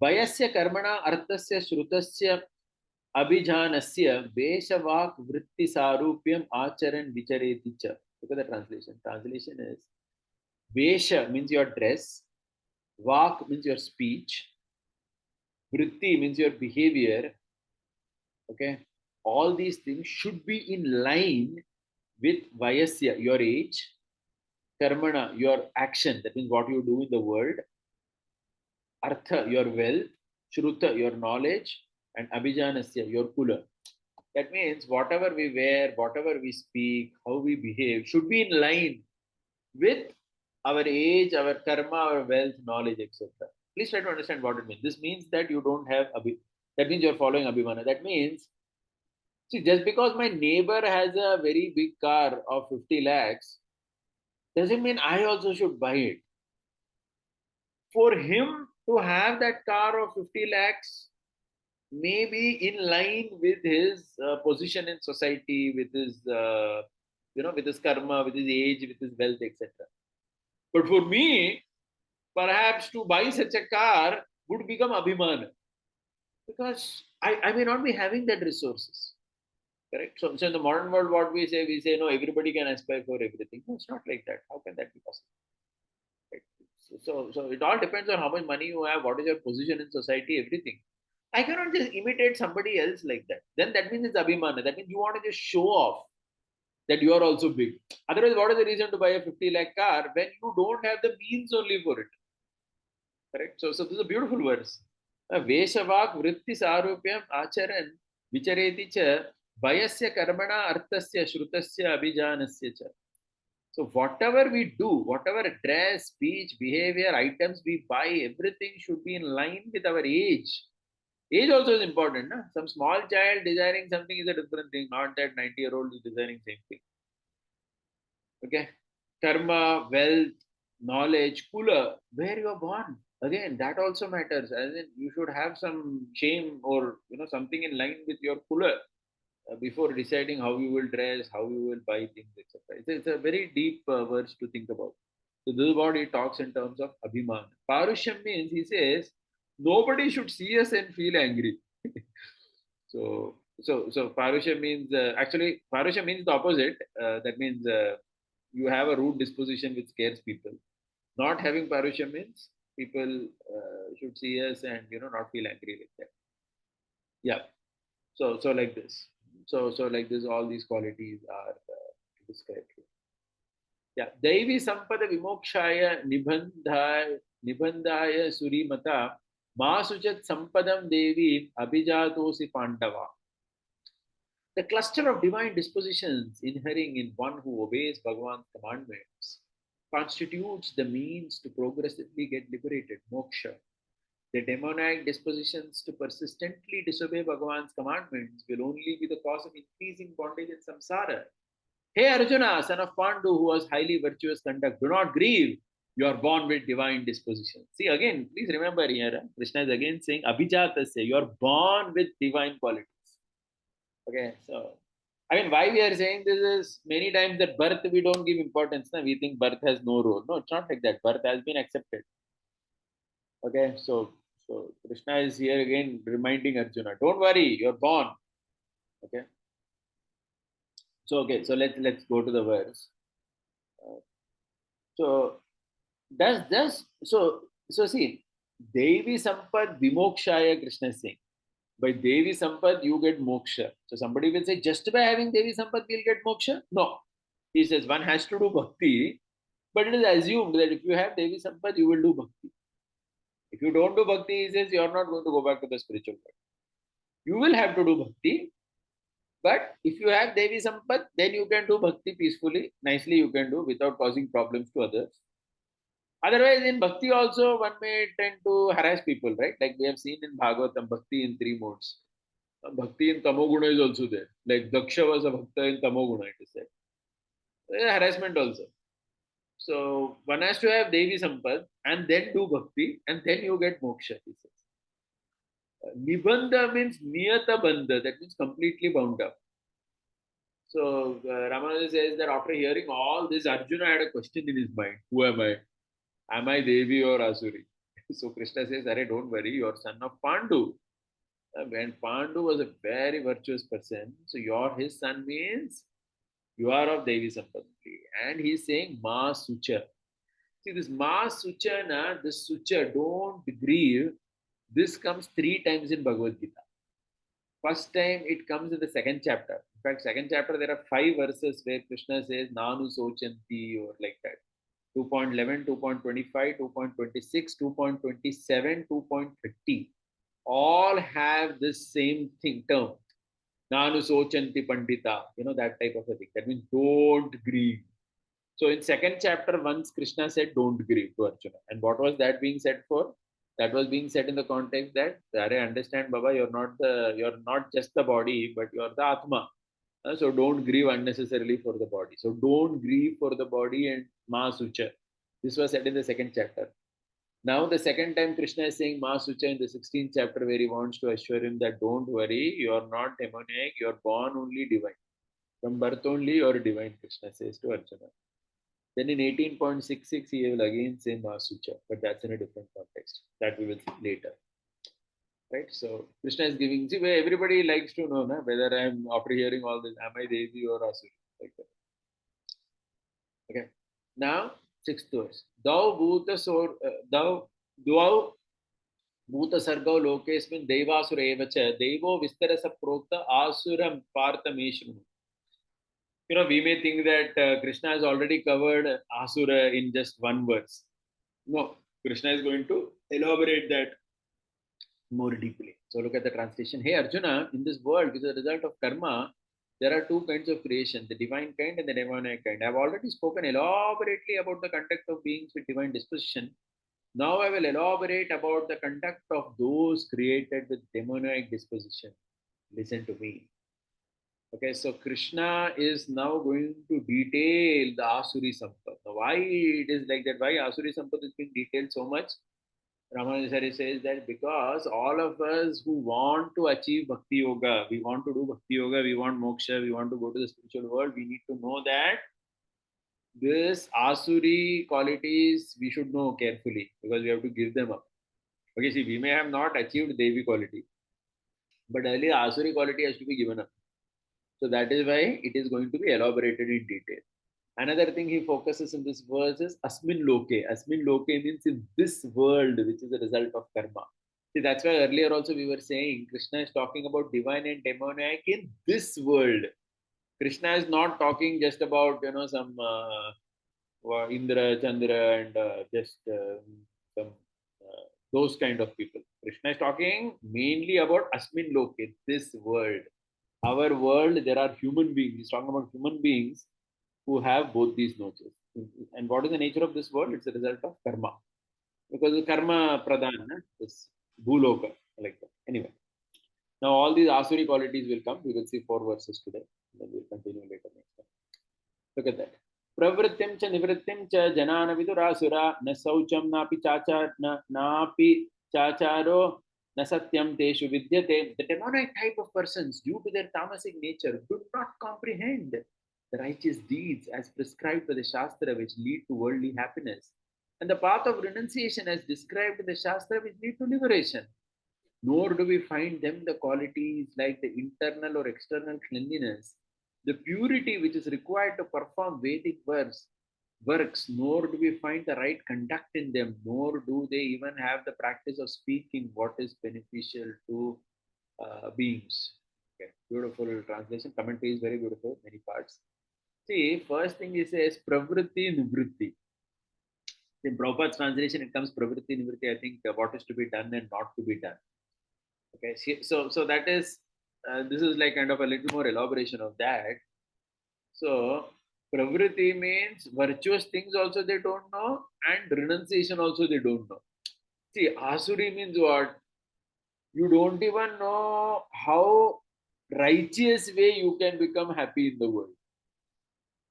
Vayasya karmana arthasya shrutasya abhijanasya veshavak vritti sarupyam acharan vichareti cha. Look at the translation. Translation is Vesha means your dress, Vak means your speech, Vritti means your behavior. Okay, all these things should be in line with Vayasya, your age, Karmana, your action, that means what you do in the world, Artha, your wealth, Shruta, your knowledge, and Abhijanasya, your kula. That means whatever we wear, whatever we speak, how we behave should be in line with our age, our karma, our wealth, knowledge, etc. Please try to understand what it means. This means that you don't have that means you're following Abhimana. That means, see, just because my neighbor has a very big car of 50 lakhs, doesn't mean I also should buy it. For him to have that car of 50 lakhs may be in line with his position in society, with his, with his karma, with his age, with his wealth, etc. But for me, perhaps to buy such a car would become Abhimana. Because I may not be having that resources. Correct. So in the modern world, what we say, no, everybody can aspire for everything. No, it's not like that. How can that be possible? Right? So it all depends on how much money you have, what is your position in society, everything. I cannot just imitate somebody else like that. Then that means it's abhimana. That means you want to just show off that you are also big. Otherwise, what is the reason to buy a 50 lakh car when you don't have the means only for it? Correct. So this is a beautiful verse. Veshavak vritti sarupyam acharan vichareti cha bayasya karmana arthasya shrutasya abhijanasya cha. So whatever we do, whatever dress, speech, behavior, items we buy, everything should be in line with our age. Age also is important. Na? Some small child desiring something is a different thing, not that 90-year-old is desiring same thing. Okay. Karma, wealth, knowledge, kula, where you are born. Again, that also matters. As in, you should have some shame or something in line with your kula before deciding how you will dress, how you will buy things, etc. It's a very deep verse to think about. So this is what he talks in terms of abhiman. Parushyam means he says nobody should see us and feel angry. So Parusha means actually Parusha means the opposite. That means you have a rude disposition which scares people. Not having Parusha means people should see us and not feel angry like that. Yeah. So like this. So like this, all these qualities are described here. Yeah. Devi Sampada Vimokshaya Nibandhaya Surimata Masujat Sampadam Devi Abhijatosi Pandava. The cluster of divine dispositions inhering in one who obeys Bhagavan's commandments constitutes the means to progressively get liberated, moksha. The demoniac dispositions to persistently disobey Bhagavan's commandments will only be the cause of increasing bondage in samsara. Hey Arjuna, son of Pandu, who was highly virtuous conduct, do not grieve. You are born with divine disposition. See again, please remember here, Krishna is again saying, Abhijatasya, you are born with divine qualities. Okay, so I mean, why we are saying this is many times that birth we don't give importance. Na? We think birth has no role. No, it's not like that. Birth has been accepted. Okay, so Krishna is here again reminding Arjuna, don't worry, you're born. Okay. So let's go to the verse. So so see, Devi Sampad Vimokshaya Krishna is saying. By Devi Sampad, you get moksha. So somebody will say, just by having Devi Sampad, we'll get moksha? No. He says one has to do bhakti, but it is assumed that if you have Devi Sampad, you will do bhakti. If you don't do bhakti, he says you are not going to go back to the spiritual world. You will have to do bhakti, but if you have Devi Sampad, then you can do bhakti peacefully, nicely you can do without causing problems to others. Otherwise, in bhakti also, one may tend to harass people, right? Like we have seen in Bhagavatam, bhakti in 3 modes. Bhakti in Tamoguna is also there. Like Daksha was a bhakta in Tamoguna, it is said. Harassment also. So one has to have Devi Sampad and then do bhakti and then you get moksha, he says. Nibandha means niyata bandha, that means completely bound up. So Ramanuja says that after hearing all this, Arjuna had a question in his mind. Who am I? Am I Devi or Asuri? So Krishna says, Arey, don't worry, you are son of Pandu. And Pandu was a very virtuous person. So his son means you are of Devi Sampati. And he's saying Ma Sucha. See this Ma Sucha, this Sucha, don't grieve. This comes 3 times in Bhagavad Gita. First time it comes in the second chapter. In fact, second chapter, there are 5 verses where Krishna says Nanu Sochanti or like that. 2.11, 2.25, 2.26, 2.27, 2.30. All have this same thing term. Nanu Sochanti Pandita. That type of a thing. That means don't grieve. So in second chapter, once Krishna said don't grieve to Arjuna. And what was that being said for? That was being said in the context that, I understand, Baba, you're not just the body, but you're the Atma. So don't grieve unnecessarily for the body. So don't grieve for the body and Ma Sucha. This was said in the second chapter. Now the second time Krishna is saying Ma Sucha in the 16th chapter where he wants to assure him that don't worry, you're not demoniac, you're born only divine. From birth only you're divine, Krishna says to Arjuna. Then in 18.66, he will again say Masucha, but that's in a different context. That we will see later. Right? So Krishna is giving, see, where everybody likes to know na, whether I'm, after hearing all this, am I Devi or Asuri? Like that. Okay. Now, sixth verse. Thou Bhuta Sargo Lokesmin Devasura Evacha, Devo Vistarasa Prokta Asuram Parthameshnu. We may think that Krishna has already covered Asura in just one verse. No, Krishna is going to elaborate that more deeply. So look at the translation. Hey Arjuna, in this world, which is a result of karma, there are two kinds of creation, the divine kind and the demonic kind. I have already spoken elaborately about the conduct of beings with divine disposition. Now I will elaborate about the conduct of those created with demonic disposition. Listen to me. Okay, so Krishna is now going to detail the Asuri Sampad. Now, why it is like that? Why Asuri Sampad is being detailed so much? Ramanujacharya says that because all of us who want to achieve Bhakti Yoga, we want to do Bhakti Yoga, we want moksha, we want to go to the spiritual world, we need to know that this Asuri qualities we should know carefully because we have to give them up. Okay, see, we may have not achieved Devi quality, but earlier Asuri quality has to be given up. So that is why it is going to be elaborated in detail. Another thing he focuses in this verse is Asmin Loke. Asmin Loke means in this world, which is a result of karma. See, that's why earlier also we were saying Krishna is talking about divine and demonic in this world. Krishna is not talking just about, some Indra, Chandra, and just some those kind of people. Krishna is talking mainly about Asmin Loke, this world. Our world, there are human beings. He's talking about human beings who have both these natures. And what is the nature of this world? It's a result of karma. Because the karma pradhan, this bhuloka, like that. Anyway, now all these asuri qualities will come. We will see 4 verses today. Then we'll continue later next time. Look at that. Pravrittim cha nivrittim cha janana vidurasura na saucham napi chacha napi chacharo na satyam teshu vidyate. The demonic type of persons, due to their tamasic nature, do not comprehend the righteous deeds as prescribed by the Shastra, which lead to worldly happiness, and the path of renunciation as described in the Shastra, which lead to liberation. Nor do we find them the qualities like the internal or external cleanliness, the purity which is required to perform Vedic works, nor do we find the right conduct in them, nor do they even have the practice of speaking what is beneficial to beings. Okay, beautiful translation. Commentary is very beautiful, many parts. See, first thing he says, pravritti nivritti. In Prabhupada's translation, it comes pravritti nivritti. I think what is to be done and not to be done. Okay, so that is this is like kind of a little more elaboration of that. So pravritti means virtuous things also they don't know, and renunciation also they don't know. See, asuri means what? You don't even know how righteous way you can become happy in the world.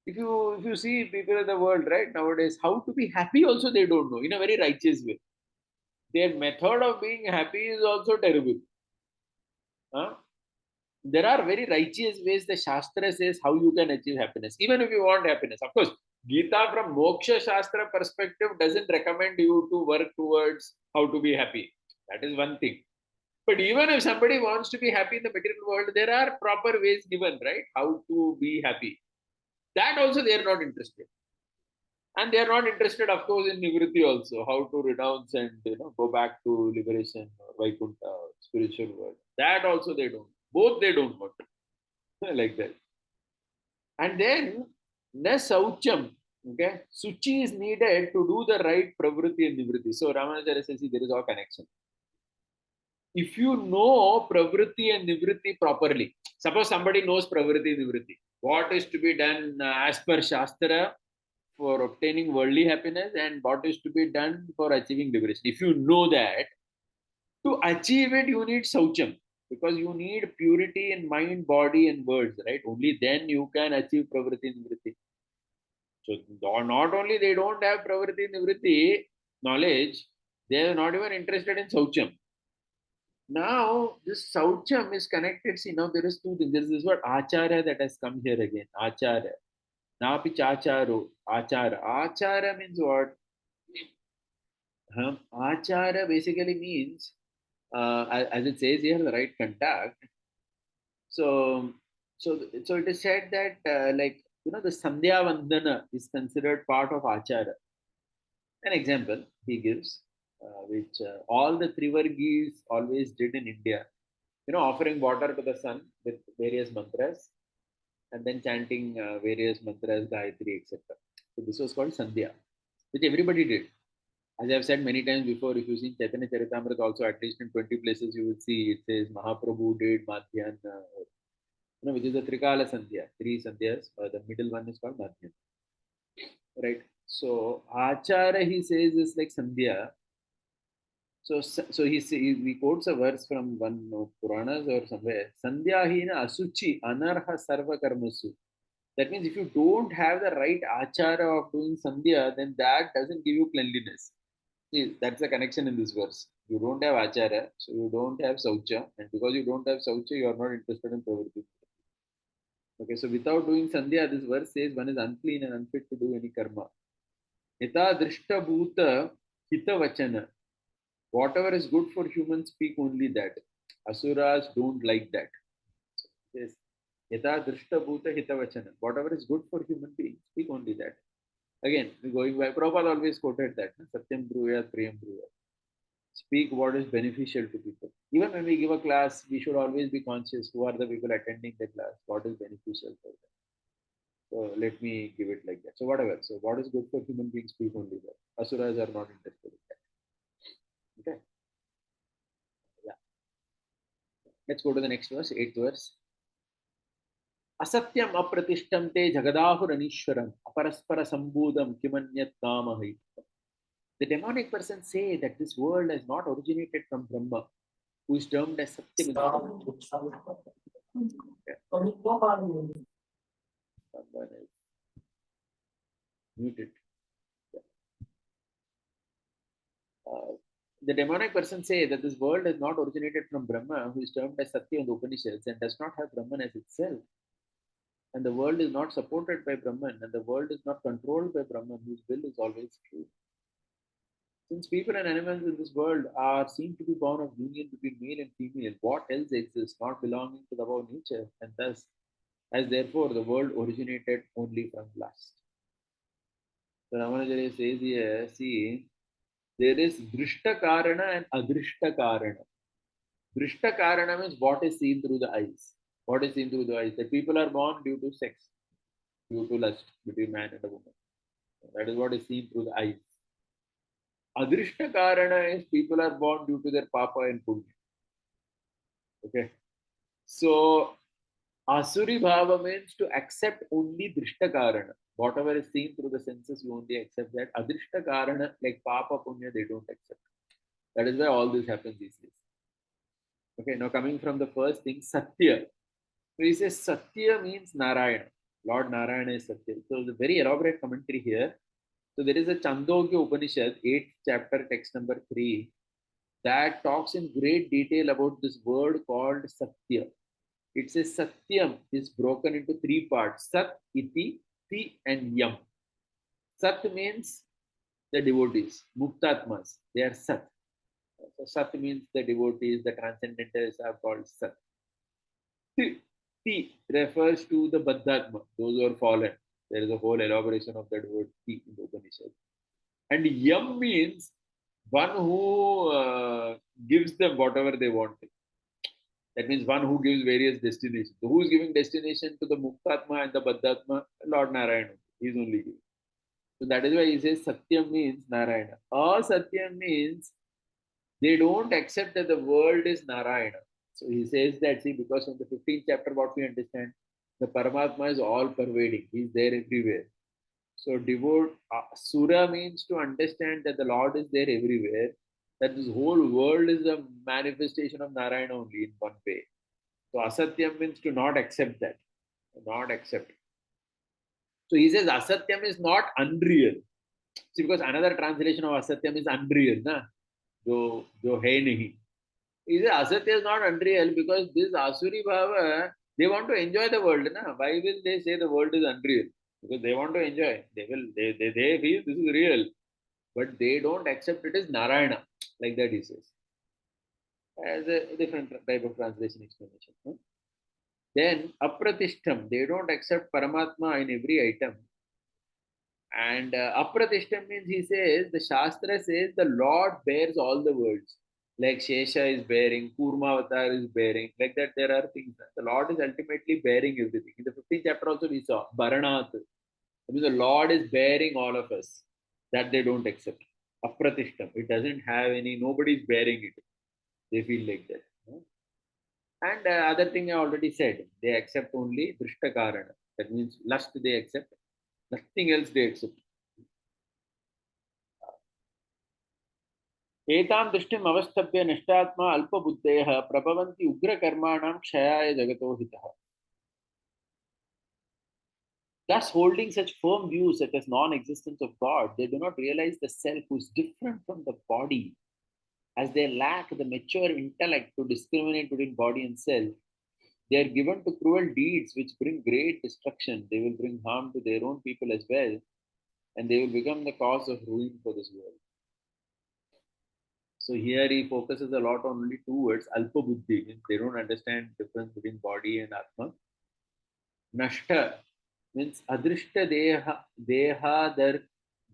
If you see people in the world right nowadays, how to be happy also they don't know in a very righteous way. Their method of being happy is also terrible. Huh? There are very righteous ways the Shastra says how you can achieve happiness, even if you want happiness. Of course, Gita from Moksha Shastra perspective doesn't recommend you to work towards how to be happy. That is one thing. But even if somebody wants to be happy in the material world, there are proper ways given, right? How to be happy. That also they are not interested. And they are not interested, of course, in Nivritti also, how to renounce and go back to liberation or Vaikuntha or spiritual world. That also they don't. Both they don't want. Like that. And then na saucham, okay, suchi is needed to do the right pravritti and nivritti. So Ramanujacharya says there is all connection. If you know pravritti and nivritti properly, suppose somebody knows pravritti and nivritti, what is to be done as per Shastra for obtaining worldly happiness and what is to be done for achieving liberation. If you know that, to achieve it, you need saucham because you need purity in mind, body, and words, right? Only then you can achieve pravritti and nivritti. So not only they don't have pravritti and nivritti knowledge, they are not even interested in saucham. Now, this saucham is connected. See, now there is two things. There is this word acharya that has come here again. Acharya. Napi chacharo, achara. Achara means what? Achara basically means, as it says here, the right contact. So, so it is said that, the Sandhya Vandana is considered part of Achara. An example he gives, which all the Trivargis always did in India, offering water to the sun with various mantras and then chanting various mantras, Gayatri, etc. So this was called Sandhya, which everybody did. As I have said many times before, if you see Chaitanya Charitamrita also, at least in 20 places, you will see it says Mahaprabhu did Madhyana, which is the Trikala Sandhya, three Sandhyas. The middle one is called Madhyana, right? So Achara, he says, is like Sandhya. So he quotes a verse from one of Puranas or somewhere. Sandhya hina asuchi anarha sarva karmasu. That means if you don't have the right achara of doing sandhya, then that doesn't give you cleanliness. See, that's the connection in this verse. You don't have achara, so you don't have saucha, and because you don't have saucha, you are not interested in pravritti. Okay, so without doing sandhya, this verse says one is unclean and unfit to do any karma. Yata drishta bhuta hita vachana. Whatever is good for humans, speak only that. Asuras don't like that. Yes. Yata drishta bhuta hita vachana. Whatever is good for human beings, speak only that. Again, going by, Prabhupada always quoted that. Satyam bruyat, priyam bruyat. Speak what is beneficial to people. Even when we give a class, we should always be conscious who are the people attending the class, what is beneficial for them. So let me give it like that. So whatever. So what is good for human beings, speak only that. Asuras are not interested in that. Okay. Yeah. Let's go to the next verse, 8th verse. Asatyam apratishtamte jagadahuranishwaram aparaspara sambudam kimanyat kamahai. The demonic persons say that this world has not originated from Brahma, who is termed as Satyam. Someone is muted. The demonic persons say that this world has not originated from Brahma, who is termed as Satya in the Upanishads, and does not have Brahman as itself. And the world is not supported by Brahman, and the world is not controlled by Brahman, whose will is always true. Since people and animals in this world are seen to be born of union between male and female, what else exists not belonging to the above nature, and thus, as therefore, the world originated only from lust. So Ramanujaya says here, see, there is Drishta Karana and Adrishta Karana. Drishta Karana means what is seen through the eyes. What is seen through the eyes? That people are born due to sex, due to lust between man and a woman. That is what is seen through the eyes. Adrishta Karana is people are born due to their papa and punya. Okay. So Asuri Bhava means to accept only Drishta Karana. Whatever is seen through the senses, you only accept that. Adrishta Karana, like Papa Punya, they don't accept. That is why all this happens these days. Okay, now coming from the first thing, Satya. So he says Satya means Narayana. Lord Narayana is Satya. So the very elaborate commentary here. So there is a Chandogya Upanishad, 8th chapter, text number 3, that talks in great detail about this word called Satya. It says Satyam is broken into 3 parts: Sat, Iti, Ti, and Yam. Sat means the devotees, Muktatmas, they are Sat. So Sat means the devotees, the transcendentalists are called Sat. Ti refers to the Baddhatma, those who are fallen. There is a whole elaboration of that word Ti in the Upanishad. And Yam means one who gives them whatever they want. That means one who gives various destinations. So who is giving destination to the Muktatma and the Baddhatma? Lord Narayana. He is only giving. So that is why he says Satyam means Narayana. Asatyam means they don't accept that the world is Narayana. So he says that, see, because from the 15th chapter, what we understand, the Paramatma is all pervading. He is there everywhere. So devote Sura means to understand that the Lord is there everywhere. That this whole world is a manifestation of Narayana only in one way. So Asatyam means to not accept that. Not accept. So he says Asatyam is not unreal. See, because another translation of Asatyam is unreal. Na? Jo hai nahi. He says Asatya is not unreal because this Asuri Bhava, they want to enjoy the world. Na? Why will they say the world is unreal? because they want to enjoy. They feel this is real, but they don't accept it as Narayana, like that he says, as a different type of translation explanation. Then apratishtam, they don't accept Paramatma in every item. And apratishtam means he says, the Shastra says the Lord bears all the worlds. Like Shesha is bearing, Kurmavatar is bearing, like that there are things. The Lord is ultimately bearing everything. In the 15th chapter also we saw, Bharanat. I mean, the Lord is bearing all of us. That they don't accept. Apratishtam. It doesn't have any, nobody is bearing it. They feel like that. And other thing I already said, they accept only Drishta Karana. That means lust they accept, nothing else they accept. एतां दृष्टिम् अवस्थभ्य नष्टात्मा अल्पबुद्धयः प्रभवन्ति उग्रकर्माणां क्षयाय जगतो हितः. Thus, holding such firm views such as non-existence of God, they do not realize the self who is different from the body. As they lack the mature intellect to discriminate between body and self, they are given to cruel deeds which bring great destruction. They will bring harm to their own people as well, and they will become the cause of ruin for this world. So here he focuses a lot on only two words, alpa buddhi. They don't understand the difference between body and atma. Nashta means adrishta deha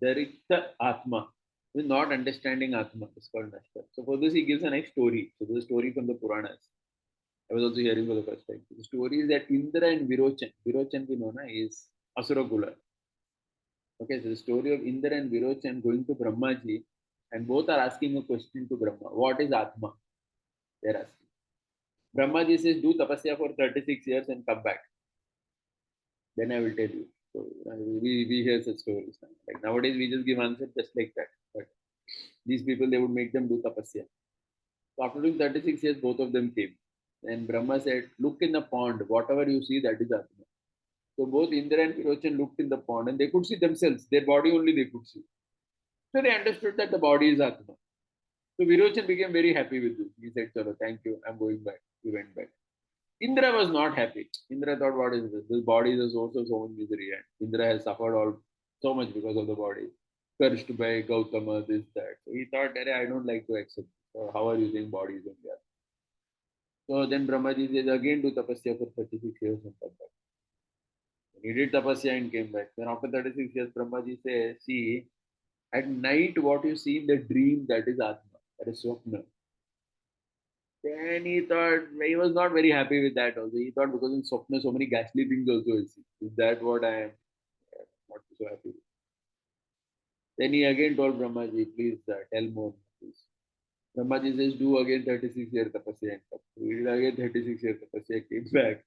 darikta atma. Means not understanding atma is called nashta. So for this he gives a nice story. So this is a story from the Puranas. I was also hearing for the first time. The story is that Indra and Virochan. Virochan we know is Asura Kula. Okay, so the story of Indra and Virochan going to Brahmaji, and both are asking a question to Brahma. What is Atma? They're asking. Brahmaji says, do tapasya for 36 years and come back. Then I will tell you. So we hear such stories. Like nowadays, we just give answers just like that. But these people, they would make them do tapasya. So after doing 36 years, both of them came. And Brahma said, look in the pond. Whatever you see, that is Atma. So both Indra and Virochan looked in the pond and they could see themselves. Their body only they could see. So they understood that the body is Atma. So Virochan became very happy with this. He said, Chalo, thank you, I'm going back. He went back. Indra was not happy. Indra thought, what is this? This body is a source of so much misery. And Indra has suffered all so much because of the body. Cursed by Gautama, this, that. So he thought, I don't like to accept. So how are you saying body is only Atma? So then Brahmaji says, again do tapasya for 36 years and come back. He did tapasya and came back. Then after 36 years, Brahmaji says, see, at night, what you see in the dream, that is Atma, that is Swapna. Then he thought, he was not very happy with that also. He thought because in Swapna, so many ghastly things also I see. Is that what I am not so happy with? Then he again told Brahmaji, please tell more. Please. Brahmaji says, do again 36 years tapasya and come. He did again 36 years tapasya, came back.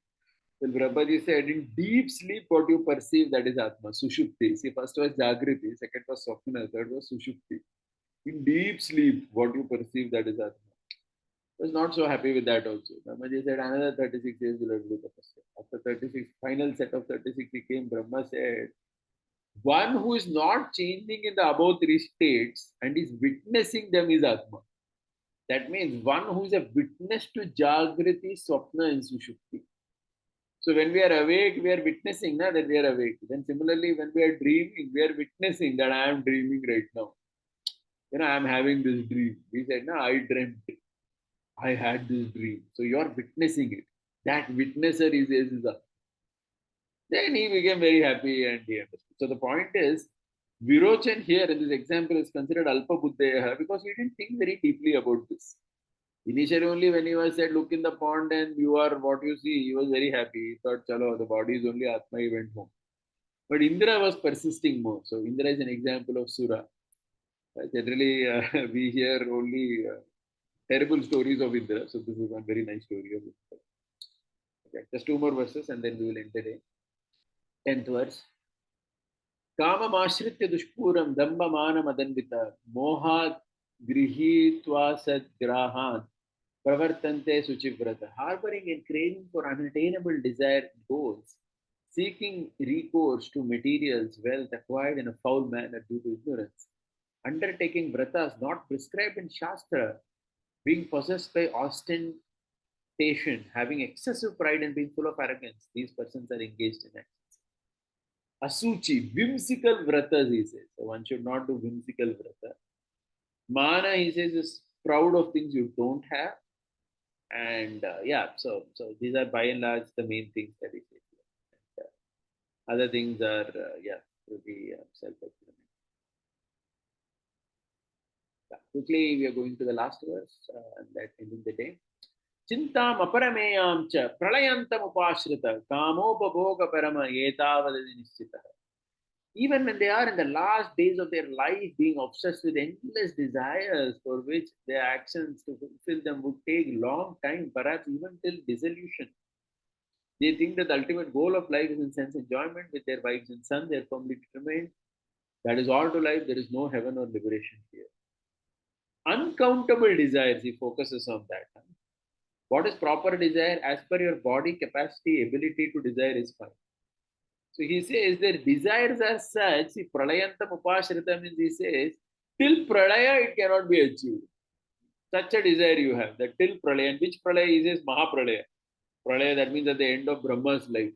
Then Brahmaji said, in deep sleep, what you perceive, that is Atma, Sushupti. See, first was Jagriti, second was Swapna, third was Sushupti. In deep sleep, what you perceive, that is Atma. Was not so happy with that also. Brahmaji said, another 36 years will do tapasya. After 36, final set of 36, he came. Brahma said, one who is not changing in the above three states and is witnessing them is Atma. That means one who is a witness to Jagriti, Swapna, and Sushupti. So when we are awake, we are witnessing that we are awake. Then similarly, when we are dreaming, we are witnessing that I am dreaming right now. I am having this dream. He said, no, I dreamt. I had this dream. So you are witnessing it. That witnesser is a. Then he became very happy and he understood. So the point is, Virochan here in this example is considered Alpa Buddhaya because he didn't think very deeply about this. Initially, only when he was said, look in the pond and you are what you see, he was very happy. He thought, chalo, the body is only Atma, he went home. But Indra was persisting more. So Indra is an example of Sura. Generally, we hear only terrible stories of Indra. So this is one very nice story of Indra. Okay, just two more verses and then we will end the day. 10th verse. काममाश्रित्य दुष्पूरं दम्भमानमदन्वित मोहात् गृहीत्वा सद्ग्राहान् pravartante suchivrata, harboring and craving for unattainable desired goals, seeking recourse to materials, wealth acquired in a foul manner due to ignorance, undertaking vratas not prescribed in Shastra, being possessed by ostentation, having excessive pride and being full of arrogance, these persons are engaged in actions. Asuchi, whimsical vratas, he says. So one should not do whimsical vrata. Mana, he says, is proud of things you don't have. And yeah, so these are by and large the main things that he says. And, other things are, yeah, pretty self-explanatory. Yeah. Quickly, we are going to the last verse and that ending the day. Chintam aparameyam cha pralayantam upashrita kamopabhoga parama etavadadi nishchita. Even when they are in the last days of their life being obsessed with endless desires for which their actions to fulfill them would take long time, perhaps even till dissolution. They think that the ultimate goal of life is in sense enjoyment with their wives and sons. They are firmly determined. That is all to life. There is no heaven or liberation here. Uncountable desires, he focuses on that. What is proper desire? As per your body capacity, ability to desire is fine. So he says their desires are such, see, pralayantam upashrita means he says, till pralaya it cannot be achieved. Such a desire you have, that till pralaya, and which pralaya he says Mahapralaya. Pralaya, that means at the end of Brahma's life.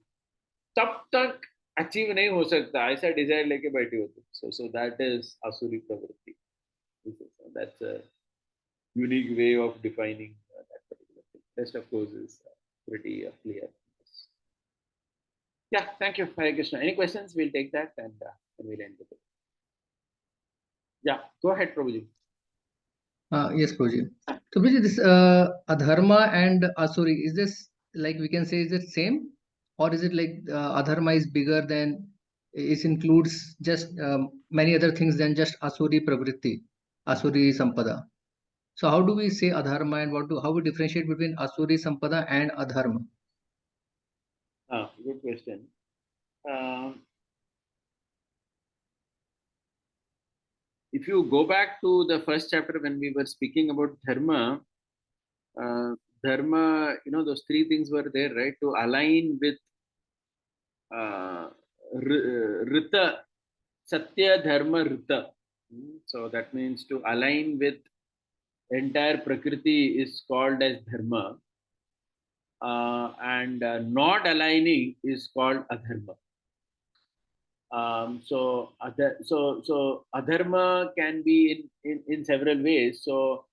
तब तक achieve नहीं हो सकता, ऐसा Dzire लेके बैठे होते. So that is asuri pravritti. That's a unique way of defining that particular thing. Rest of course is pretty clear. Yeah, thank you, Hare Krishna. Any questions? We'll take that and we'll end with it. Yeah, go ahead, Prabhuji.
Yes, Prabhuji. So, Prabhuji, this adharma and asuri, is this like we can say, is it same? Or is it like adharma is bigger than, it includes just many other things than just asuri pravritti, asuri sampada? So, how do we say adharma and how we differentiate between asuri sampada and adharma?
Good question. If you go back to the first chapter when we were speaking about dharma, those three things were there, right? To align with rita, satya, dharma, rita. So that means to align with entire prakriti is called as dharma, and not aligning is called adharma. So adharma can be in several ways. So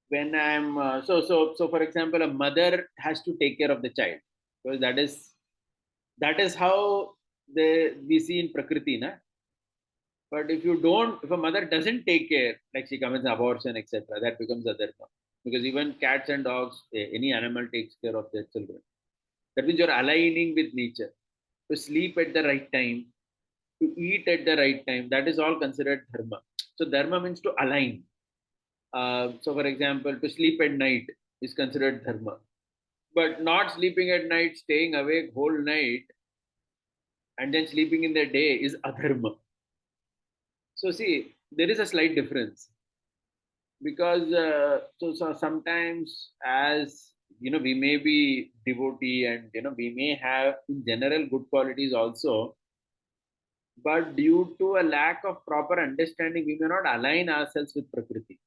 when I'm so for example, a mother has to take care of the child because that is how we see in prakriti, na. But if a mother doesn't take care, like she commits abortion, etc., that becomes adharma. Because even cats and dogs, any animal takes care of their children. That means you're aligning with nature. To sleep at the right time, to eat at the right time, that is all considered dharma. So dharma means to align. So for example, to sleep at night is considered dharma. But not sleeping at night, staying awake whole night, and then sleeping in the day is adharma. So see, there is a slight difference because so sometimes, as you know, we may be devotee and we may have in general good qualities also, but due to a lack of proper understanding, we may not align ourselves with prakriti,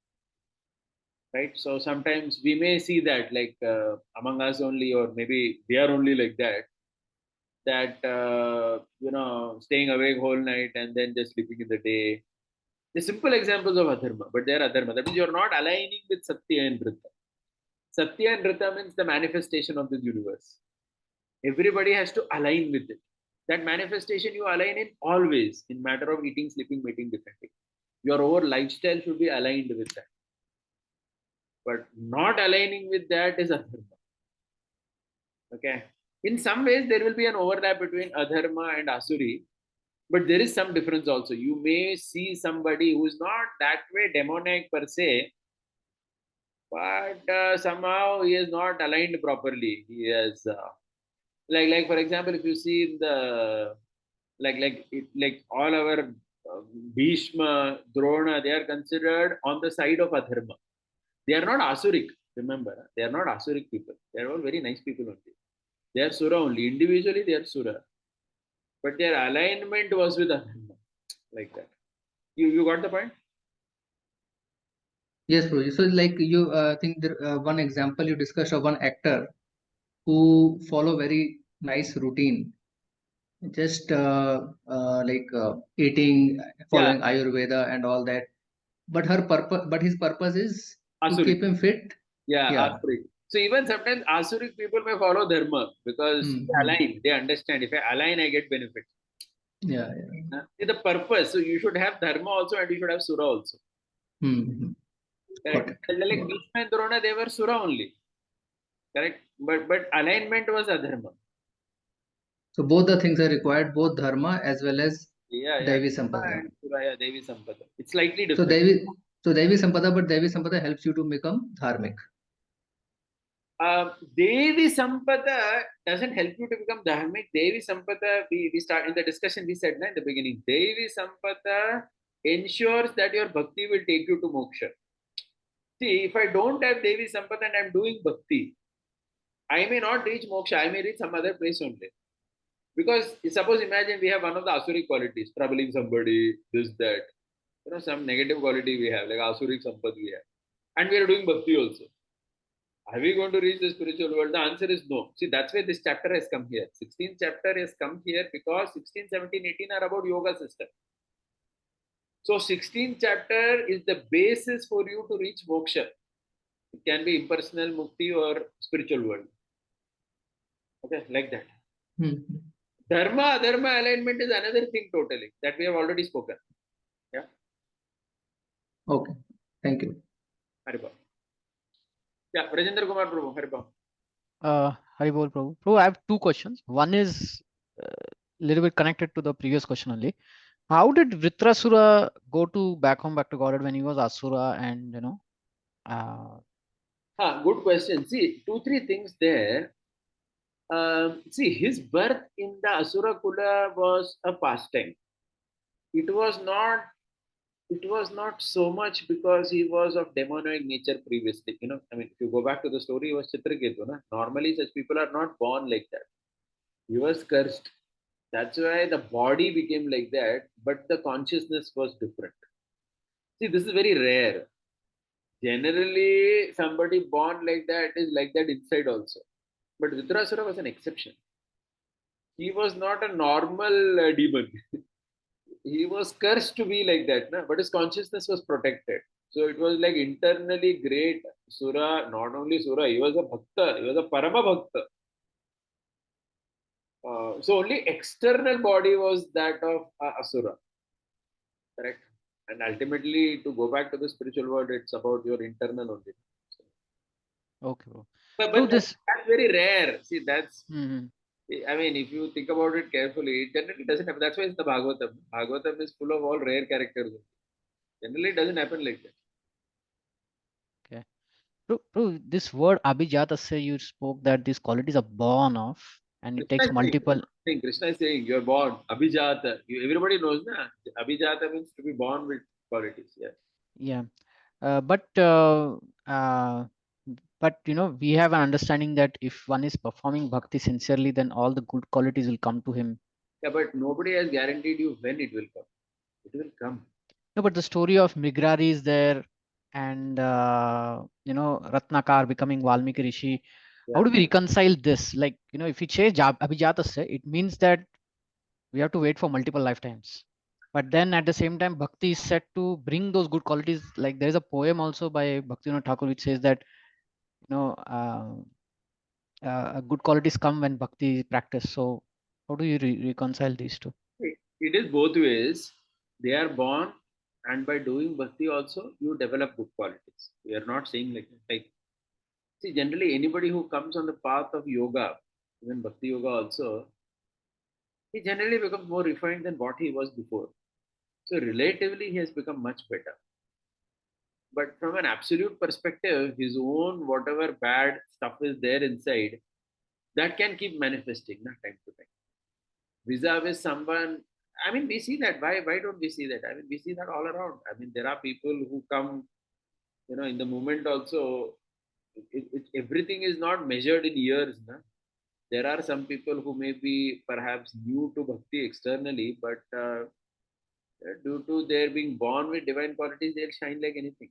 right? So sometimes we may see that like among us only, or maybe we are only like that, staying awake whole night and then just sleeping in the day. The simple examples of adharma, but they are adharma. That means you're not aligning with satya and rita. Satya and rita means the manifestation of this universe. Everybody has to align with it. That manifestation you align in always, in matter of eating, sleeping, mating, defending. Your whole lifestyle should be aligned with that. But not aligning with that is adharma. Okay. In some ways, there will be an overlap between adharma and asuri, but there is some difference also. You may see somebody who is not that way demoniac per se, but somehow he is not aligned properly. He has like for example, if you see the like all our Bhishma, Drona, they are considered on the side of adharma. They are not asuric. Remember, they are not asuric people. They are all very nice people only. They are sura only. Individually, they are sura, but their alignment was with adharma, like that. You got the point?
Yes, Prabhuji. So, like you think there, one example you discussed of one actor who follow very nice routine, just eating,
Yeah,
following Ayurveda and all that. But his purpose is to
Asuric.
keep him fit.
Yeah,
Yeah.
Asuric. So even sometimes Asuric people may follow Dharma because they
Mm-hmm.
align, they understand. If I align, I get benefit.
Yeah, yeah.
See the purpose. So you should have Dharma also and you should have Sura also.
Mm-hmm. Got
Correct?
it.
Like
Got it.
Bhishma and Drona, they were Sura only. Correct? But alignment was Adharma.
So both the things are required, both dharma as well as
Yeah, yeah.
Devi
Dharma
Sampada.
and Suraya, Devi Sampada. It's slightly
So
different.
Devi, so Devi Sampada, but Devi Sampada helps you to become dharmic.
Devi Sampada doesn't help you to become dharmic. Devi Sampada, we start in the discussion, we said na, in the beginning, Devi Sampada ensures that your bhakti will take you to moksha. See, if I don't have Devi Sampada and I'm doing bhakti, I may not reach moksha, I may reach some other place only. Because suppose imagine we have one of the asuric qualities, troubling somebody, this, that. Some negative quality we have, like asuric sampad we have. And we are doing bhakti also. Are we going to reach the spiritual world? The answer is no. See, that's why this chapter has come here. 16th chapter has come here because 16, 17, 18 are about yoga system. So 16th chapter is the basis for you to reach moksha. It can be impersonal mukti or spiritual world. Okay, like that.
Mm-hmm.
Dharma, adharma alignment is another thing totally that we have already spoken. Yeah.
Okay. Thank you.
Haribol. Yeah, Rajendra Kumar Prabhu, Haribol.
Hari Bol Prabhu. Prabhu, I have two questions. One is a little bit connected to the previous question only. How did Vritrasura go to back to Godhead when he was Asura and
Good question. See, two, three things there. See, his birth in the Asura Kula was a pastime. It was not. It was not so much because he was of demonic nature previously. I mean, if you go back to the story, he was Chitraketu. Na? Normally, such people are not born like that. He was cursed. That's why the body became like that, but the consciousness was different. See, this is very rare. Generally, somebody born like that is like that inside also. But Vitrasura was an exception. He was not a normal demon. He was cursed to be like that, na? But his consciousness was protected. So it was like internally great Sura, not only Sura, he was a Bhakta, he was a Parama Bhakta. So only external body was that of Asura, correct? And ultimately, to go back to the spiritual world, it's about your internal only.
okay, bro.
But
This
that's very rare. See, that's
Mhm.
I mean, if you think about it carefully, it generally doesn't happen. That's why it's the Bhagavatam. Bhagavatam is full of all rare characters. Generally, it doesn't happen like that.
Okay. Bro, this word Abhijatasya, you spoke that these qualities are born of and it
Krishna
takes
is saying,
multiple.
Krishna is saying, you're born. Abhijata. Everybody knows, na? Abhijata means to be born with qualities. Yeah.
Yeah. Uh, but uh, uh, but we have an understanding that if one is performing bhakti sincerely, then all the good qualities will come to him.
Yeah, but nobody has guaranteed you when it will come. It will come.
No, but the story of Migrari is there, and Ratnakar becoming Valmiki Rishi. How
Yeah.
do we reconcile this? Like, if we change Abhijatasya, it means that we have to wait for multiple lifetimes. But then at the same time, bhakti is set to bring those good qualities. Like there is a poem also by Bhaktivinoda Thakur which says that you know good qualities come when bhakti is practiced. So how do you reconcile these two?
It is both ways. They are born, and by doing bhakti also, you develop good qualities. We are not saying like see, generally anybody who comes on the path of yoga, even bhakti yoga also, he generally becomes more refined than what he was before. So relatively, he has become much better. But from an absolute perspective, his own whatever bad stuff is there inside, that can keep manifesting na, time to time. Vis-a-vis someone, I mean, we see that. Why don't we see that? I mean, we see that all around. I mean, there are people who come, in the moment also, everything is not measured in years. Na? There are some people who may be perhaps new to bhakti externally, but due to their being born with divine qualities, they'll shine like anything.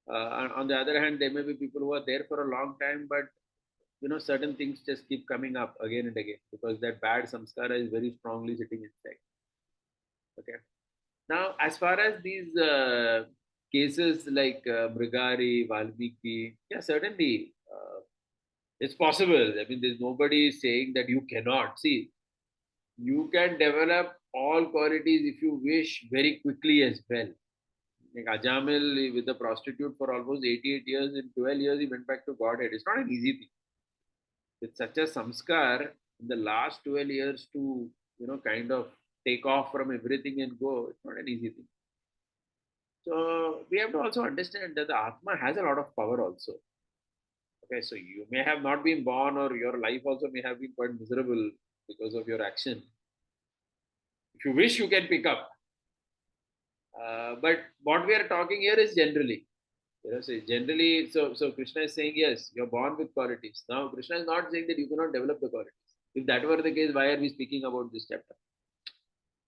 On the other hand, there may be people who are there for a long time, but certain things just keep coming up again and again because that bad samskara is very strongly sitting inside. Okay. Now, as far as these cases like Brigari, Valmiki, yeah, certainly it's possible. I mean, there's nobody saying that you cannot. See, you can develop all qualities if you wish very quickly as well. Like Ajamil with the prostitute for almost 88 years, in 12 years he went back to Godhead. It's not an easy thing. With such a samskar in the last 12 years to, kind of take off from everything and go, it's not an easy thing. So we have to also understand that the Atma has a lot of power also. Okay, so you may have not been born or your life also may have been quite miserable because of your action. If you wish, you can pick up. But what we are talking here is generally. So generally, so Krishna is saying, yes, you're born with qualities. Now, Krishna is not saying that you cannot develop the qualities. If that were the case, why are we speaking about this chapter?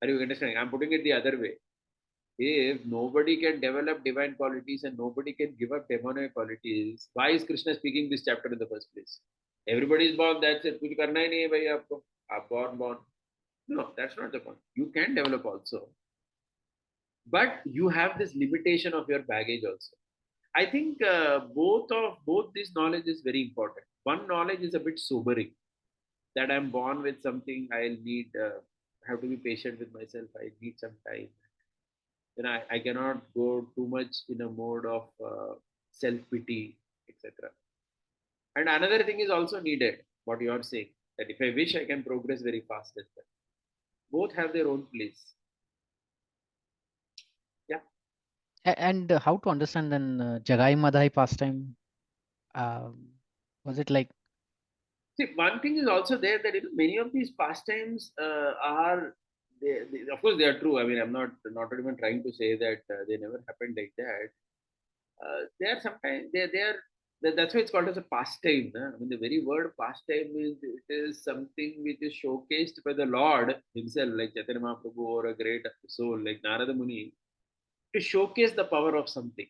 Are you understanding? I'm putting it the other way. If nobody can develop divine qualities and nobody can give up demonic qualities, why is Krishna speaking this chapter in the first place? Everybody is born, that's it. कुछ करना ही नहीं है भाई आपको. Born. No, that's not the point. You can develop also. But you have this limitation of your baggage also. I think both this knowledge is very important. One knowledge is a bit sobering, that I'm born with something. I'll need have to be patient with myself. I need some time. Then I cannot go too much in a mode of self pity, etc. And another thing is also needed. What you are saying, that if I wish, I can progress very fast as well. Both have their own place. Yeah.
And how to understand then Jagai Madhai pastime? Was it like
See, one thing is also there that many of these pastimes are, of course, they are true. I mean, I'm not even trying to say that they never happened like that. They are sometimes they are. That's why it's called as a pastime. I mean, the very word pastime is, it is something which is showcased by the Lord Himself, like Chaitanya Mahaprabhu or a great soul like Narada Muni, to showcase the power of something.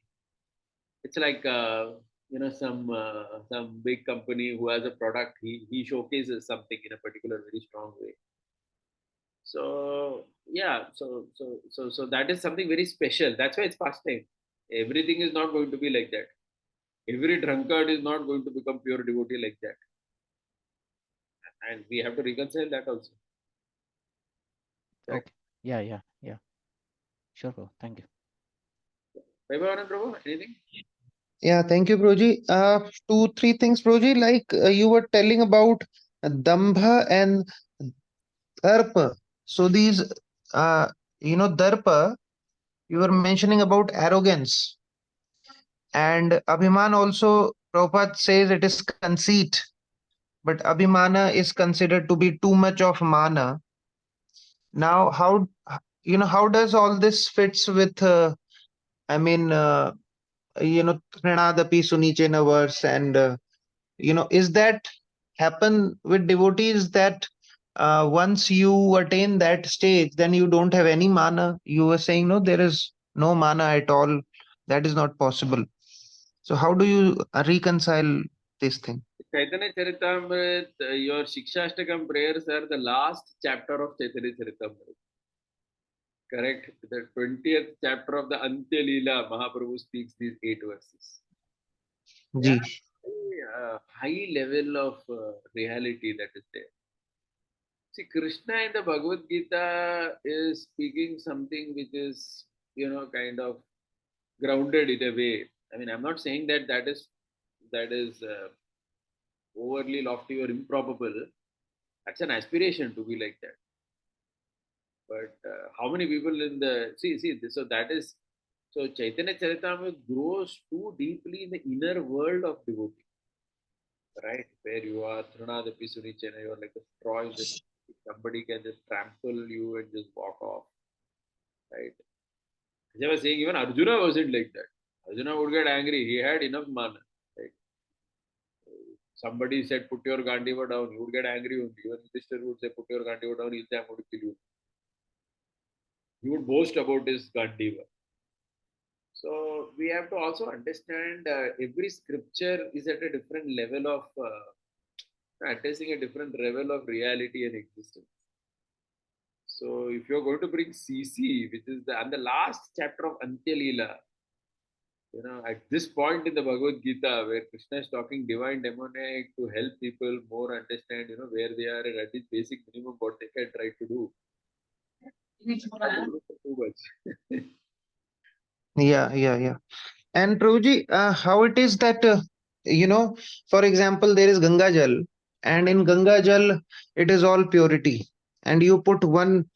It's like some big company who has a product, he showcases something in a particular very strong way. So yeah, so that is something very special. That's why it's pastime. Everything is not going to be like that. Every drunkard is not going to become pure devotee like that, and we have to reconcile that also. Correct?
okay? Yeah. Sure, bro. Thank you.
Vaibhavanand Prabhu, anything?
Yeah, thank you, Broji. Two, three things, Broji. Like you were telling about Dambha and Darpa. So these, Darpa, you were mentioning about arrogance. And Abhiman also, Prabhupada says it is conceit. But Abhimana is considered to be too much of mana. Now, how does all this fits with, Trinadapi Sunichena verse and is that happen with devotees that once you attain that stage, then you don't have any mana? You were saying, no, there is no mana at all. That is not possible. So how do you reconcile this thing?
Chaitanya Charitamrit, your Shikshashtakam prayers are the last chapter of Chaitanya Charitamrit. Correct? The 20th chapter of the Antya Leela, Mahaprabhu speaks these 8 verses.
Ji.
High level of reality that is there. See, Krishna in the Bhagavad Gita is speaking something which is, kind of grounded in a way. I mean, I'm not saying that is overly lofty or improbable. That's an aspiration to be like that. But how many people in the so that is, so Chaitanya Charitamrita grows too deeply in the inner world of devotee, right? Where you are Trinadapi Sunichena, you are like a straw in the sea. Somebody can just trample you and just walk off, right? As I was saying, even Arjuna wasn't like that. Arjuna would get angry. He had enough mana, right? Somebody said, put your Gandiva down, he would get angry only. Even sister would say, put your Gandiva down, he'll say, I'm going to kill you. He would boast about his Gandiva. So we have to also understand every scripture is at a different level of attaching a different level of reality and existence. So if you're going to bring CC, which is the last chapter of Antya Leela, at this point in the Bhagavad Gita, where Krishna is talking divine demonic to help people more understand, where they are and at least basic minimum what they can try to do. Too much.
Yeah. And Prabhuji, how it is that, for example, there is Ganga Jal, and in Ganga Jal, it is all purity. And you put one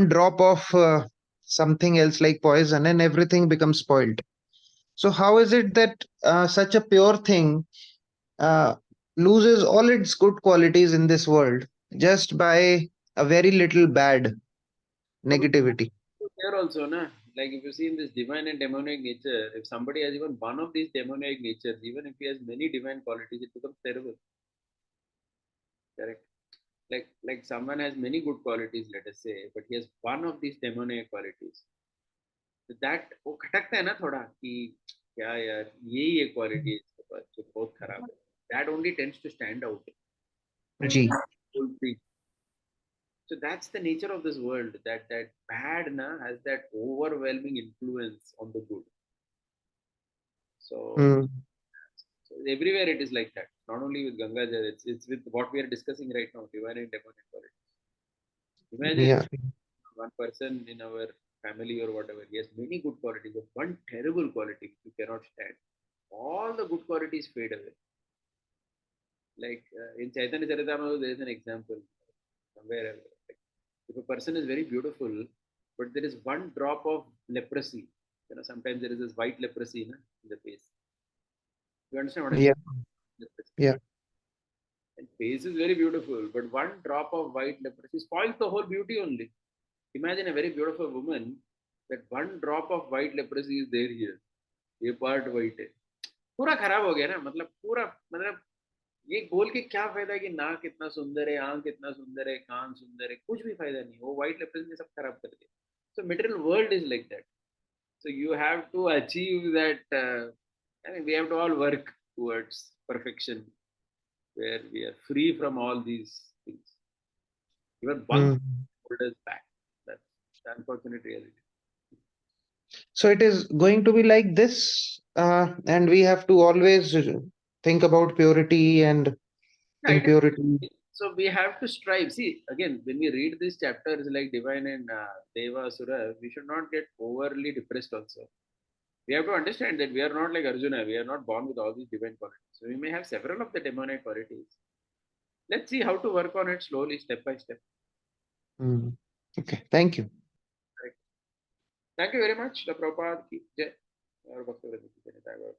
drop of something else like poison, and everything becomes spoiled. So how is it that such a pure thing uh, loses all its good qualities in this world just by a very little bad negativity?
Here also, na, like if you see in this divine and demonic nature, if somebody has even one of these demonic natures, even if he has many divine qualities, it becomes terrible. Correct. Like someone has many good qualities, let us say, but he has one of these demonic qualities. So that वो खटकता है ना थोड़ा कि क्या यार यही एक quality है इसके पास जो बहुत खराब है. That only tends to stand out.
Ji.
Whole thing. So that's the nature of this world. That bad na has that overwhelming influence on the good. So,
Hmm.
so everywhere it is like that. Not only with Ganga Jal, it's with what we are discussing right now, divine and demonic qualities. Imagine
Yeah.
one person in our family or whatever, he has many good qualities, but one terrible quality you cannot stand. All the good qualities fade away. Like in Chaitanya Charitamrita, there is an example somewhere. Like, if a person is very beautiful, but there is one drop of leprosy, sometimes there is this white leprosy in the face. You understand what I mean?
Yeah.
Leprosy.
Yeah.
And face is very beautiful, but one drop of white leprosy spoils the whole beauty only. Imagine a very beautiful woman, that one drop of white leprosy is there here. ये part white है. पूरा खराब हो गया ना, मतलब पूरा, मतलब ये बोल के क्या फायदा कि नाक कितना सुंदर है, आंख कितना सुंदर है, कान सुंदर है, कुछ भी फायदा नहीं. वो white leprosy ने सब खराब कर दिया. So material world is like that. So you have to achieve that. I mean, we have to all work towards perfection, where we are free from all these things. Even one
Hmm.
hold us back. That's the unfortunate reality.
So it is going to be like this, and we have to always think about purity and
Right.
impurity.
So we have to strive. See, again, when we read these chapters like Divine and Deva Asura, we should not get overly depressed also. We have to understand that we are not like Arjuna. We are not born with all these divine qualities. So we may have several of the demonic qualities. Let's see how to work on it slowly, step by step.
Hmm. Okay, thank you.
Right. Thank you very much. The Prabhupada ki jai. और भक्तवृंद की जय.